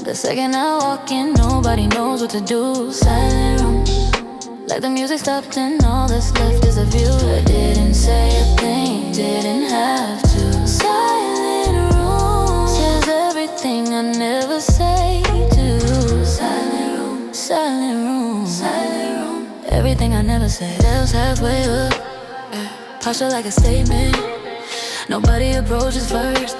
the second I walk in, nobody knows what to do. Silent room, like the music stopped and all that's left is a view. I didn't say a thing, didn't have to. Silent room says everything I never say to you. Silent room, silent room, silent room. Everything I never said else halfway up, posture like a statement. Nobody approaches first.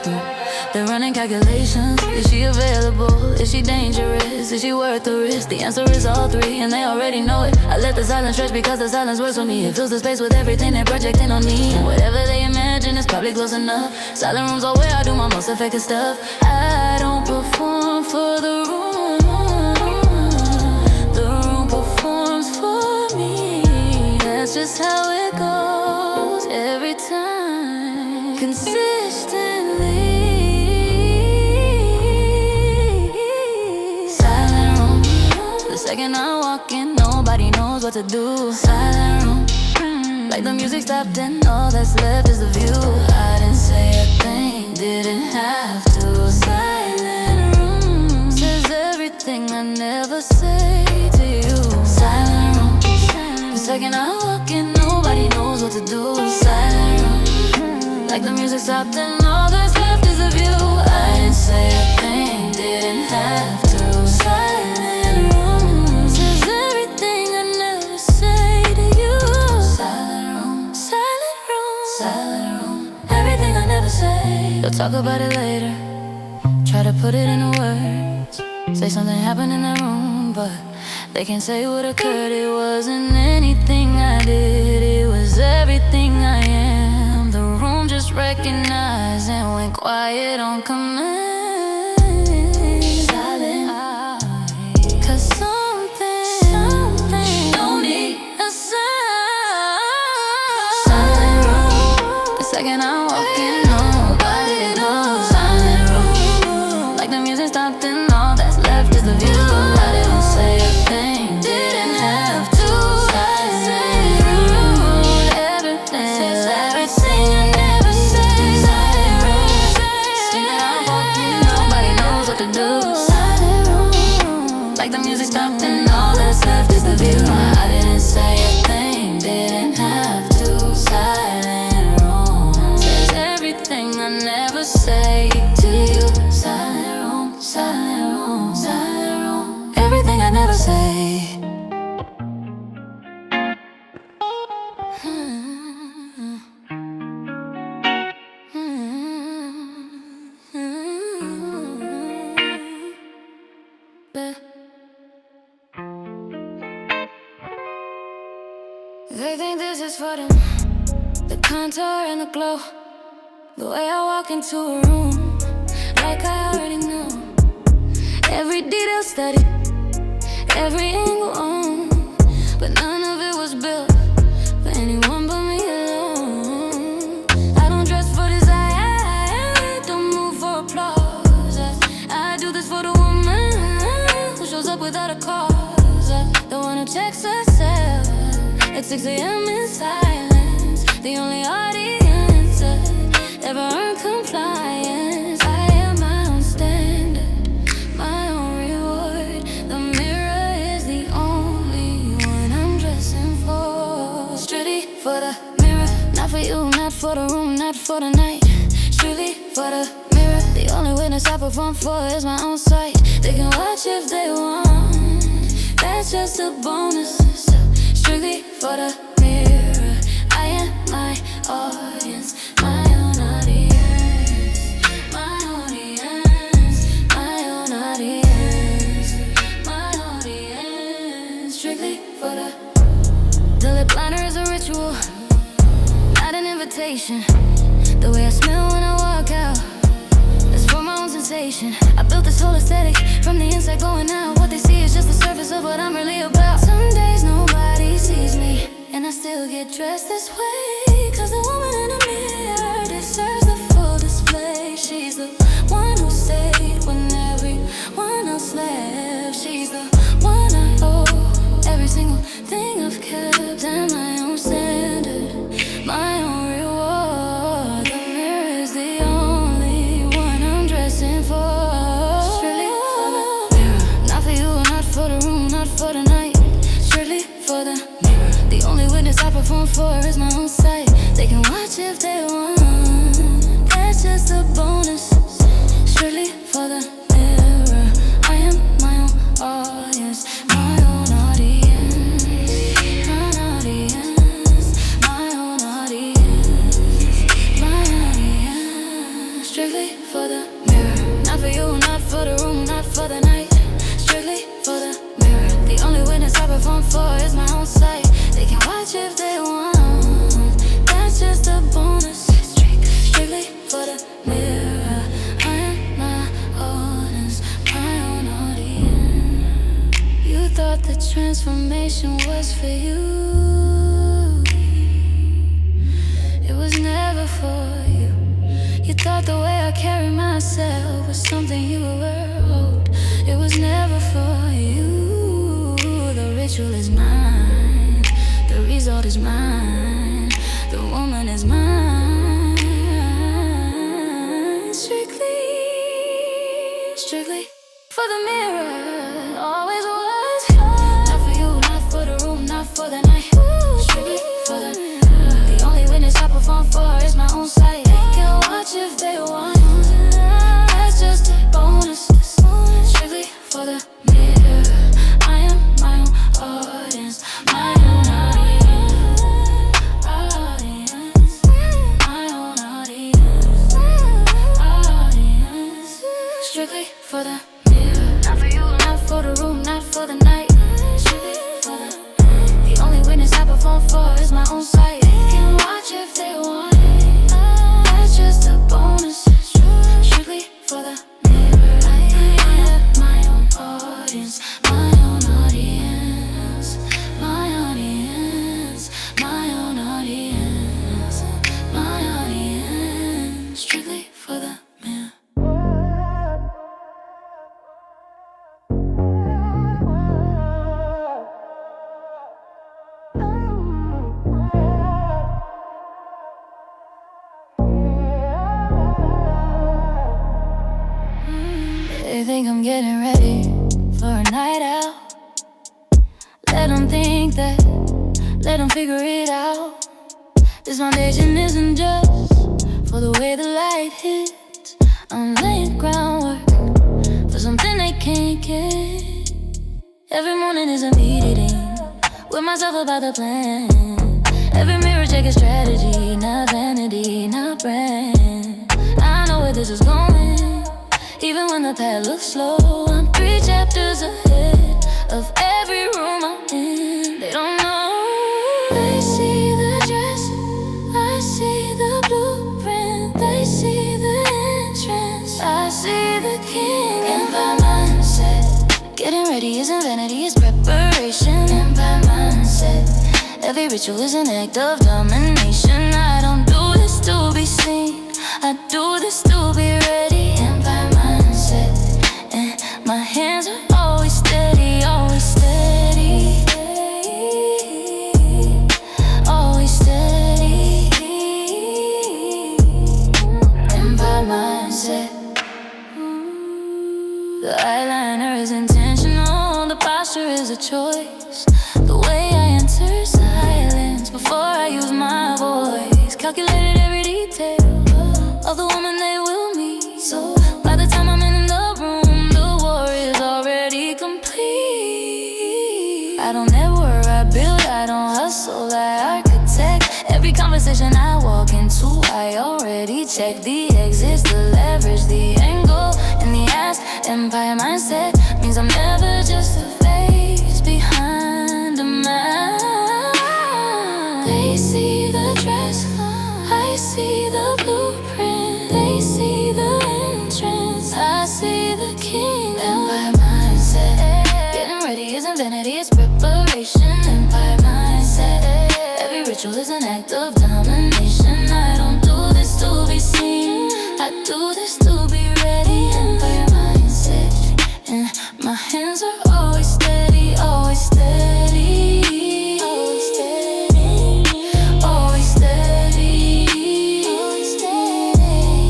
They're running calculations. Is she available? Is she dangerous? Is she worth the risk? The answer is all three, and they already know it. I let the silence stretch because the silence works for me. It fills the space with everything they're projecting on me. And whatever they imagine is probably close enough. Silent rooms are where I do my most effective stuff. I don't perform for the room, the room performs for me. That's just how it goes every time, consistently. Second I walk in, nobody knows what to do. Silent room, like the music stopped and all that's left is the view. I didn't say a thing, didn't have to. Silent room says everything I never say to you. Silent room, the second I walk in, nobody knows what to do. Silent room, Like the music stopped and all that's left is a view. I didn't say a thing, didn't have to. Silent rooms is everything I never say to you. Silent room, silent room, silent room, everything I never say. You'll talk about it later, try to put it into words. Say something happened in the room, but they can't say what occurred. It wasn't anything I did, it was everything I am. The room just recognized and went quiet on command. Silent, 'cause something don't need a sound. Silent room, the second I walk in, nobody knows. Silent room, like the music stopped and all that's left is the view. I didn't say a thing, didn't have to. Silent room, everything I never say. Silent room, second I walk in, nobody knows what to do. Silent room, like the music stopped and all that's left is the view. I didn't say a thing, didn't have to. Silent room says everything I never say to you. Silent room, silent room, silent room, everything I never say. They think this is for them, the contour and the glow, the way I walk into a room, like I already know. Every detail studied, every angle on, but none of it was built for anyone but me alone. I don't dress for desire, don't move for applause. I do this for the woman who shows up without a cause, the one who checks herself at 6 a.m. in silence, the only audience ever earned compliance. I am my own standard, my own reward. The mirror is the only one I'm dressing for. Strictly for the mirror, not for you, not for the room, not for the night. Strictly for the mirror, the only witness I perform for is my own sight. They can watch if they want, that's just a bonus. Strictly for the mirror, I am my audience, my own audience, my audience, my own audience, my audience. Strictly for the lip liner is a ritual, not an invitation. The way I smell when I walk out, it's for my own sensation. I built this whole aesthetic from the inside going out. What they see is just the surface of what I'm really about. Some days nobody sees me, and I still get dressed this way, 'cause the woman in the mirror deserves the full display. She's the one who stayed when everyone else left. She's the one I owe every single thing I've kept, and my own standard, my own reward. The mirror is the only one I'm dressing for. Strictly for the mirror, not for you, not for the room, not for the night. Strictly for the mirror, the only witness I perform for is my own sight. They can watch if they want, that's just a bonus. Strictly for the mirror, I am my own audience, my own audience, my audience, my own audience, my audience. Strictly for the mirror, not for you, not for the room, not for the night. Strictly for the mirror, the only witness I perform for is my own sight. They can watch if they want, that's just a bonus. Strictly for the mirror, I am my audience, my own audience. You thought the transformation was for you, it was never for you. You thought the way I carry myself was something you were owed. It was never for you. The ritual is mine, the result is mine, the woman is mine. Strictly, strictly for the mirror, always was. Not for you, not for the room, not for the night. Strictly for the only witness I perform for is my own sight. for the mirror. Not for you, not for the room, not for the night. Strictly for the only witness I perform for is my own sight. They can watch if they want it. That's just a bonus. Strictly for the mirror. I have my own audience, my own audience, my audience, my own audience, my audience. Strictly for the mirror. They think I'm getting ready for a night out. Let them think that, let them figure it out. This foundation isn't just for the way the light hits. I'm laying groundwork for something they can't get. Every morning is a meeting with myself about the plan. Every mirror check is strategy, not vanity, not brand. I know where this is going, even when the path looks slow. I'm 3 chapters ahead of every room I'm in. They don't know. They see the dress, I see the blueprint. They see the entrance, I see the king. Empire mindset. Getting ready isn't vanity, it's preparation. Empire mindset. Every ritual is an act of domination. I don't do this to be seen, I do this to be ready. Empire mindset. And my hands are always steady, always steady, always steady. Empire mindset. The eyeliner is intentional, the posture is a choice. The way I enter silence before I use my voice. Calculated every detail of the woman they will meet. So by the time I'm in the room, the war is already complete. I don't network, I build, I don't hustle, I architect. Every conversation I walk into, I already check the exits, the leverage, the angle, and the ask. Empire mindset means I'm never just a face behind a mask. They see the dress, I see the blueprint. They see the entrance, I see the king. Empire mindset. Getting ready isn't vanity, it's preparation. Empire mindset. Every ritual is an act of domination. I don't do this to be seen, I do this to be ready. Empire mindset. And my hands are always steady, always steady, always steady, always steady, always steady.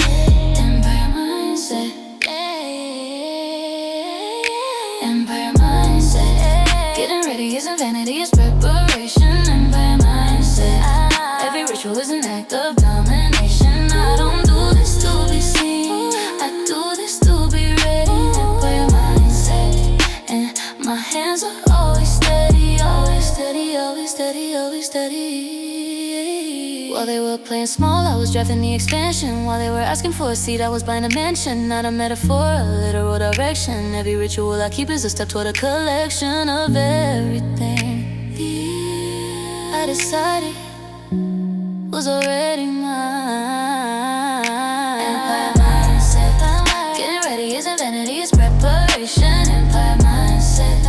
Empire mindset. Empire mindset. Getting ready isn't vanity, it's preparation. Empire mindset. Every ritual is an act of domination. I don't do this to be seen, I do this to be ready. Empire mindset. And my hands are always steady, always steady, always steady, always steady. While they were playing small, I was drafting the expansion. While they were asking for a seat, I was buying a mansion. Not a metaphor, a literal direction. Every ritual I keep is a step toward a collection of everything I decided was already mine. Empire mindset. Getting ready isn't vanity, it's preparation. Empire mindset.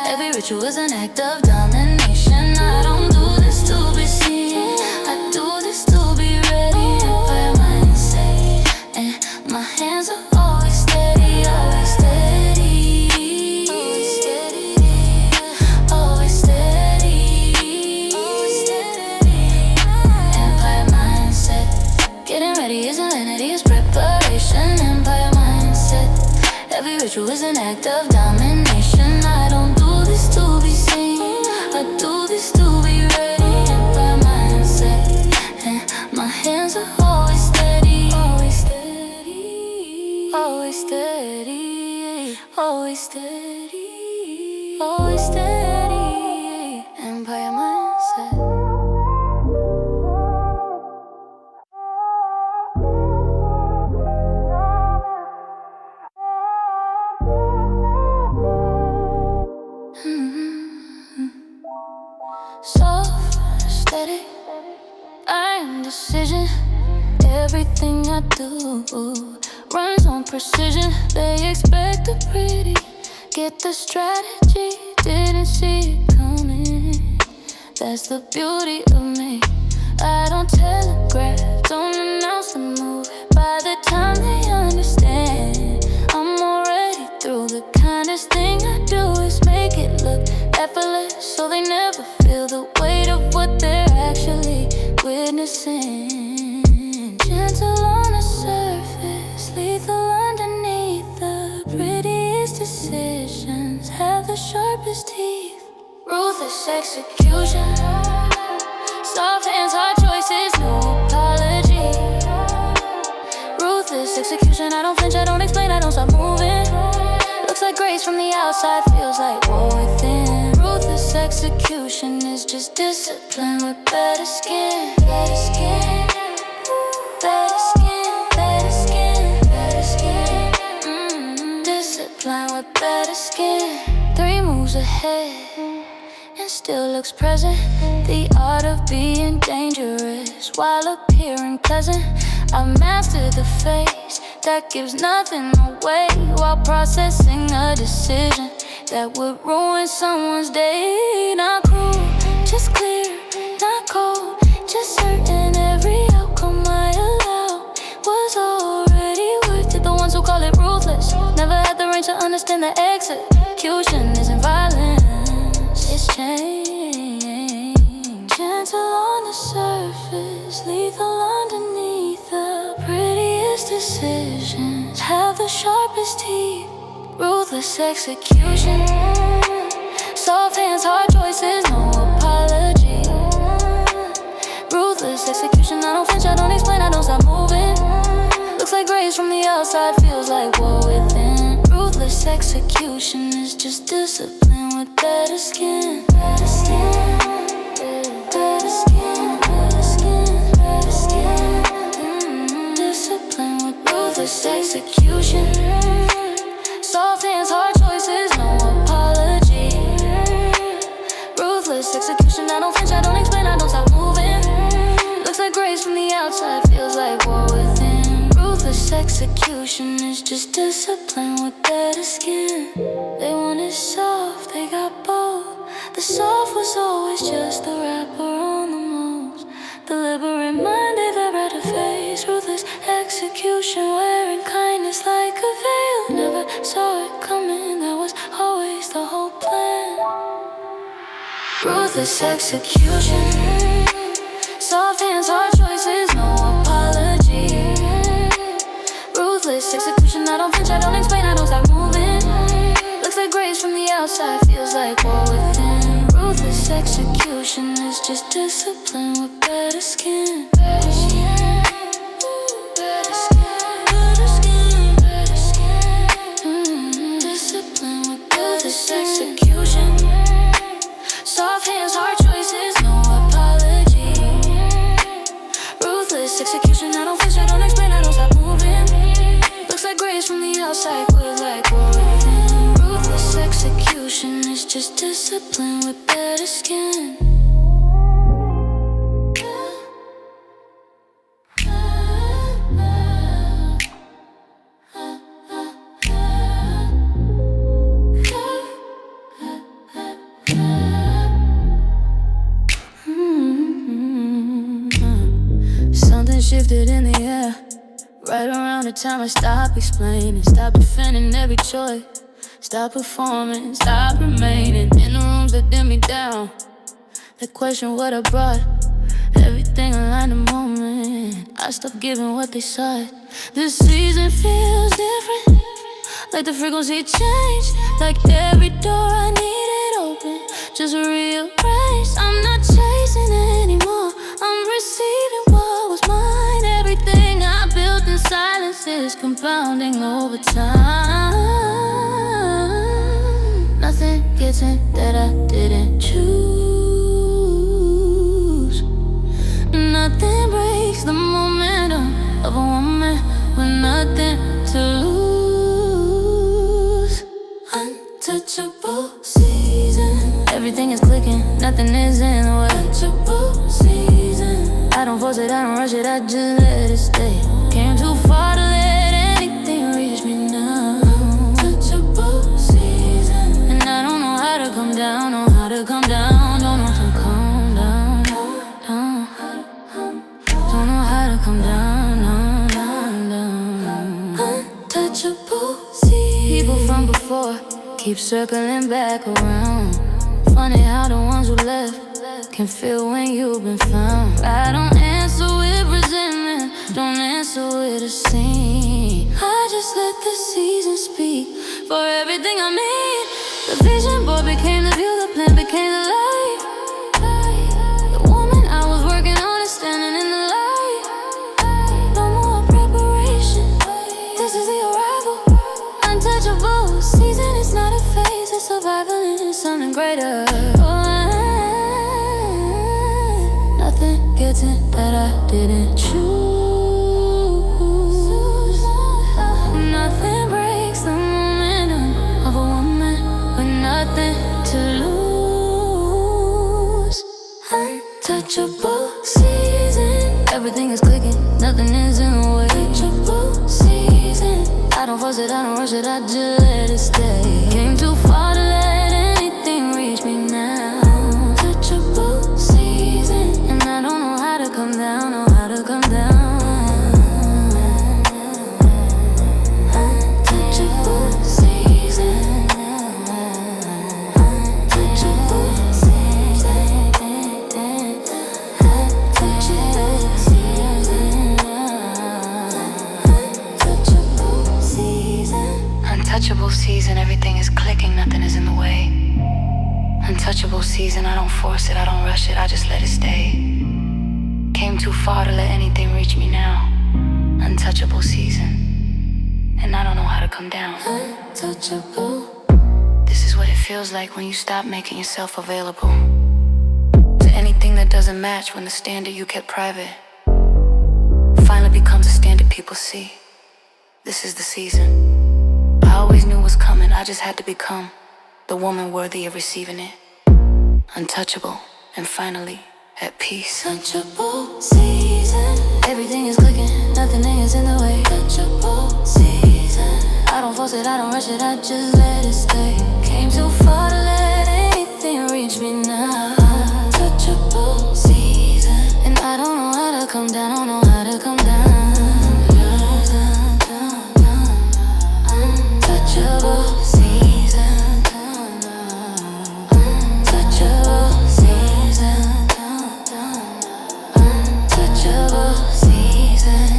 Every ritual is an act of domination. I don't do this to be seen, I do this to be ready. Empire mindset. And my hands are always steady, always steady, always steady, always steady, always steady. Empire mindset. Getting ready isn't vanity, it's preparation. Empire mindset. Every ritual is an act of domination. I don't do this to be seen, I do this to be ready. Empire mindset. And my hands are always steady, always steady, always steady, always steady, always steady. Empire mindset. I do runs on precision. They expect the pretty, get the strategy, didn't see it coming. That's the beauty of me. I don't telegraph, don't announce the move. By the time they understand, I'm already through. The kindest thing I do is make it look effortless, so they never feel the weight of what they're actually witnessing. Gentle on the surface, lethal underneath. The prettiest decisions have the sharpest teeth. Ruthless execution, soft hands, hard choices, no apology. Ruthless execution, I don't flinch, I don't explain, I don't stop moving. Looks like grace from the outside, feels like war within. Ruthless execution is just discipline with better skin. Better skin, better skin, better skin, better skin. Discipline with better skin. 3 moves ahead and still looks present. The art of being dangerous while appearing pleasant. I've mastered the face that gives nothing away while processing a decision that would ruin someone's day. Not cruel, just clear, not cold, just certain every outcome I allow was already worth it. The ones who call it ruthless never had the range to understand the execution isn't violence, it's change. Gentle on the surface, lethal underneath. The prettiest decisions have the sharpest teeth. Ruthless execution, soft hands, hard choices, no apology. Ruthless execution, I don't flinch, I don't explain, I don't stop moving. Looks like grace from the outside, feels like war within. Ruthless execution is just discipline with better skin. Better skin, better skin, better skin, better skin. Discipline with ruthless execution. Soft hands, hard choices, no apology. Ruthless execution, I don't flinch, I don't explain, I don't stop moving. Looks like grace from the outside, feels like war within. Ruthless execution is just discipline with better skin. They want it soft, they got both. The soft was always just the wrapper on the most. Deliberate mind, they've ever to face. Ruthless execution, wearing kindness like a veil. Never saw it coming, that was always the whole plan. Ruthless execution, soft hands, hard choices, no apology. Ruthless execution, I don't flinch, I don't explain, I don't stop moving. Looks like grace from the outside, feels like war within. Ruthless execution is just discipline with better skin. Better skin, better skin, better skin, better skin. Discipline with better execution. Soft hands, hard choices, no apology. Ruthless execution, I don't flinch, I don't explain, I don't stop moving. Looks like grace from the outside, feels like war within. Ruthless execution is just discipline with better skin. Something shifted in the air right around the time I stopped explaining, stopped defending every choice, stopped performing, stopped remaining in the rooms that dim me down, that question what I brought. Everything aligned the moment I stopped giving what they sought. This season feels different, like the frequency changed, like every door I needed open, just rearranged. I'm not chasing anymore, I'm receiving what was mine. Everything I built in silence is compounding over time. Nothing gets in that I didn't choose. Nothing breaks the momentum of a woman with nothing to lose. Untouchable season, everything is clicking, nothing is in the way. Untouchable season, I don't force it, I don't rush it, I just let it stay. Came too untouchable season. People from before keep circling back around. Funny how the ones who left can feel when you've been found. I don't answer with resentment, don't answer with a scene. I just let the season speak for everything I mean. The vision board became the view, the plan became the light. The woman I was working on is standing in the light. No more preparation, this is the arrival. Untouchable season, it's not a phase, it's survival and it's something greater. Nothing gets in that I didn't choose. Nothing breaks the momentum of a woman with nothing to lose. Untouchable season, everything is clicking, nothing is in the way. Untouchable season, I don't force it, I don't rush it, I just let it stay. Came too far to let anything reach me now. Untouchable season, and I don't know how to come down, know how to come down. Untouchable season, untouchable season, untouchable season, untouchable season. Untouchable season, everything is clicking, nothing is in the way. Untouchable season, I don't force it, I don't rush it, I just let it stay. Came too far to let anything reach me now. Untouchable season, and I don't know how to come down. Untouchable. This is what it feels like when you stop making yourself available to anything that doesn't match, when the standard you kept private finally becomes a standard people see. This is the season. I always knew what's coming, I just had to become the woman worthy of receiving it. Untouchable, and finally at peace. Untouchable season, everything is clicking, nothing is in the way. Untouchable season, I don't force it, I don't rush it, I just let it stay. Came too far to let anything reach me now. Untouchable season, and I don't know how to come down, don't know how to come down. Untouchable season, untouchable season, untouchable season,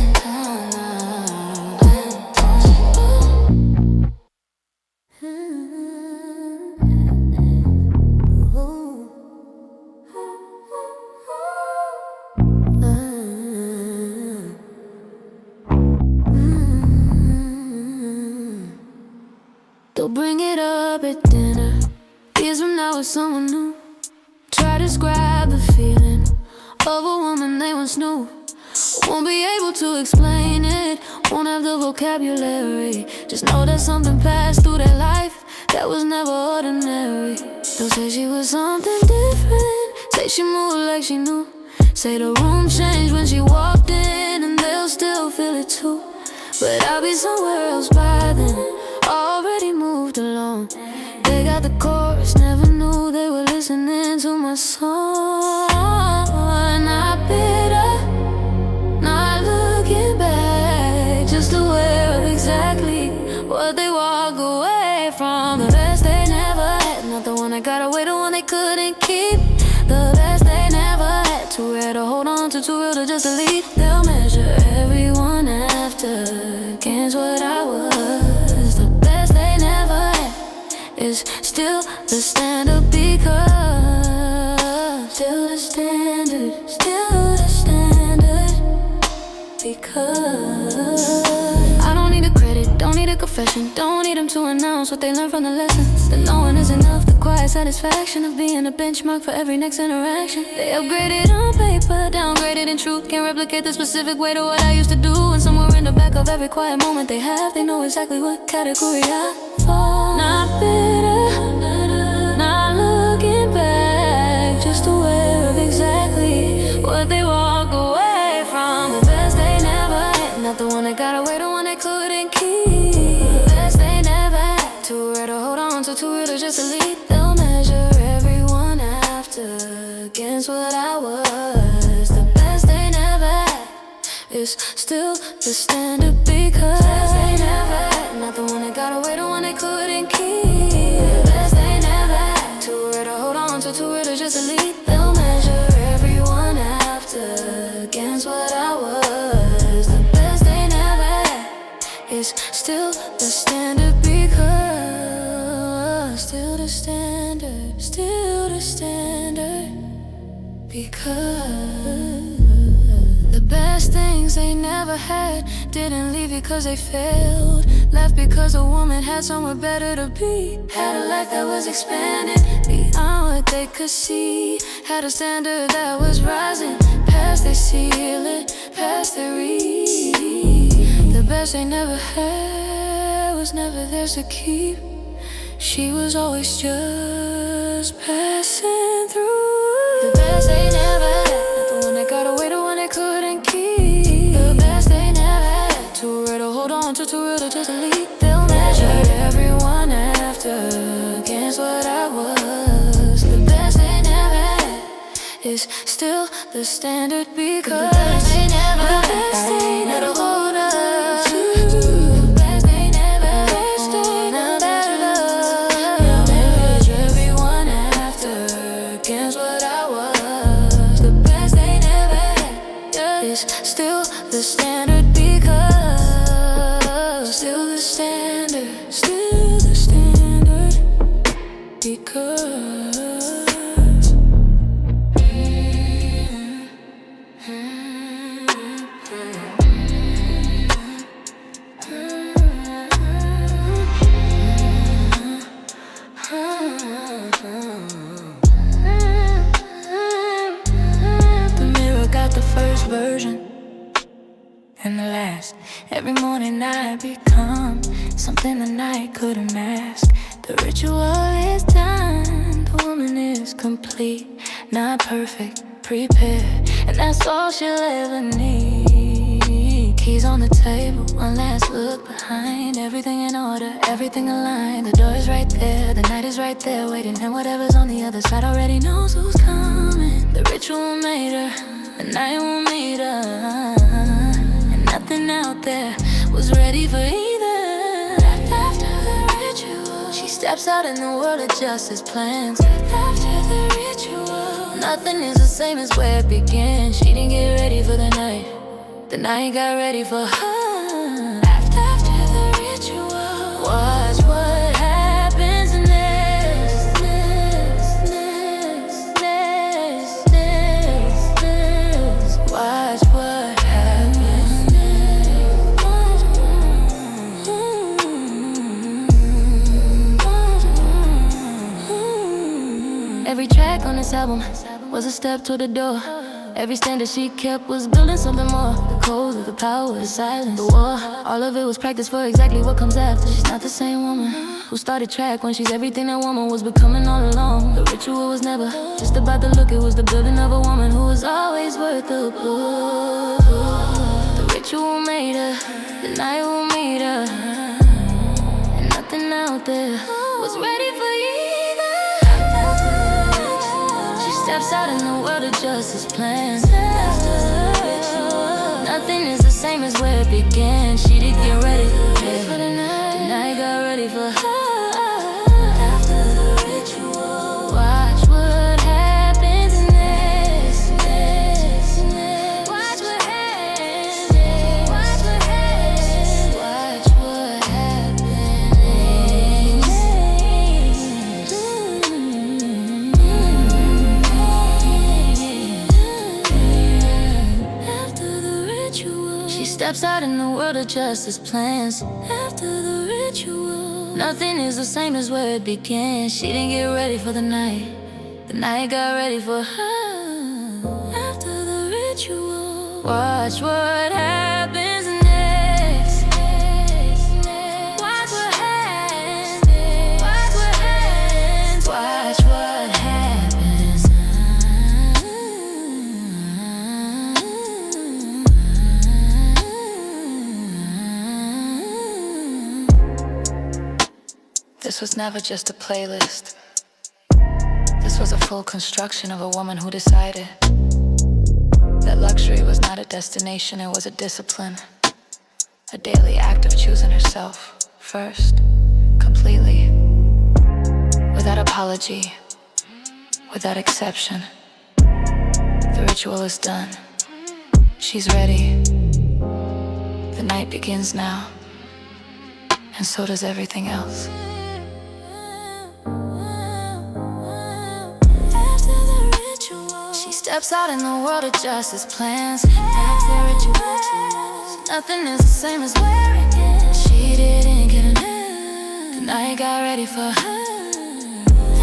they'll bring it up at dinner. Years from now with someone new. Try to describe the feeling of a woman they once knew. Won't be able to explain it, won't have the vocabulary. Just know that something passed through their life that was never ordinary. They'll say she was something different, say she moved like she knew. Say the room changed when she walked in, and they'll still feel it too. But I'll be somewhere else by then, already moved along. They got the chorus, never knew they were listening to my song. Not bitter, not looking back, just aware of exactly what they walk away from. The best they never had, not the one that got away, the one they couldn't keep. The best they never had, too rare to hold on to, too real to just delete. They'll measure everyone after against what I was. The best they never had is still the standard, because still the standard, still the standard, because I don't need a credit, don't need a confession, don't need them to announce what they learned from the lessons. The knowing is enough, the quiet satisfaction of being a benchmark for every next interaction. They upgraded on paper, downgraded in truth. Can't replicate the specific way to what I used to do. And somewhere in the back of every quiet moment they have, they know exactly what category I fall. Not bitter, not looking back, just aware of exactly what they walk away from. The best they never had, not the one that got away, the one they couldn't keep. The best they never had, too rare to hold on to, too real to just delete. They'll measure everyone after against what I was. The best they never had is still the standard, because the best they never had, is still the standard, because still the standard, still the standard, because the best things they never had didn't leave because they failed, left because a woman had somewhere better to be, had a life that was expanded beyond what they could see, had a standard that was rising past their ceiling, past their reach. The best they never had was never theirs to keep. She was always just passing through. The best they never had, the one that got away, the one they couldn't keep. The best they never had, too rare to hold on to, too real to just delete. They'll measure everyone after against what I was. The best they never had is still the standard, because the best they never had, the best they never hold up to. The best they never had, they'll measure everyone after against what I was. The best they never had is still the standard, because still the standard, still the standard, because the mirror got the first version and the last. Every morning I become something the night couldn't mask. The ritual is done, the woman is complete, not perfect, prepared, and that's all she'll ever need. Keys on the table, one last look behind. Everything in order, everything aligned. The door is right there, the night is right there waiting, and whatever's on the other side already knows who's coming. The ritual made her, the night will meet her, and nothing out there was ready for either. After the ritual, she steps out in the world, adjusts his plans. After the ritual, nothing is the same as where it began. She didn't get ready for the night got ready for her. After the ritual, watch what happens next, next, next, next, next, next. Watch what happens next. Every track on this album was a step to the door. Every standard she kept was building something more. The codes, the power, the silence, the war. All of it was practice for exactly what comes after. She's not the same woman who started track when she's everything that woman was becoming all along. The ritual was never just about the look, it was the building of a woman who was always worth the pull. The ritual made her, the night will meet her, and nothing out there was ready for either. She steps out in the world, adjusts his plans. Nothing is the same as where it began. She did get ready for the night got ready for her. After the ritual, watch what happens next, next, next. Watch what happens next. Watch what happens. Watch what happens next. After the ritual, she steps out in the world, adjusts his plans. After the ritual, nothing is the same as where it began. She didn't get ready for the night got ready for her. After the ritual, watch what happens next. Watch what happens. Watch what happens. Watch what happens. This was never just a playlist. This was a full construction of a woman who decided that luxury was not a destination, it was a discipline. A daily act of choosing herself first, completely, without apology, without exception. The ritual is done. She's ready. The night begins now. and so does everything else. After the ritual, she steps out in the world, adjusts his plans. After the ritual, nothing is the same as where it began. She didn't get enough, the night got ready for her.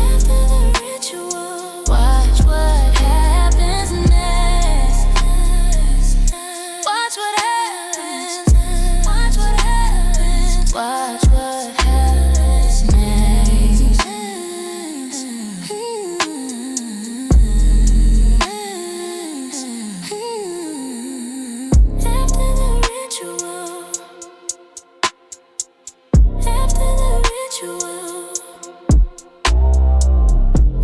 After the ritual, watch what happens next. Watch what happens. Watch what happens. Watch what happens next. After the ritual, after the ritual,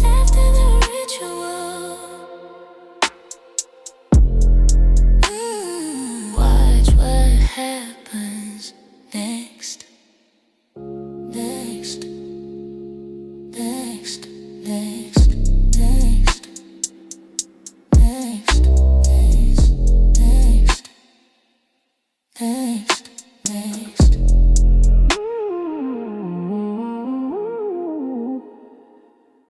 after the ritual, watch what happens next.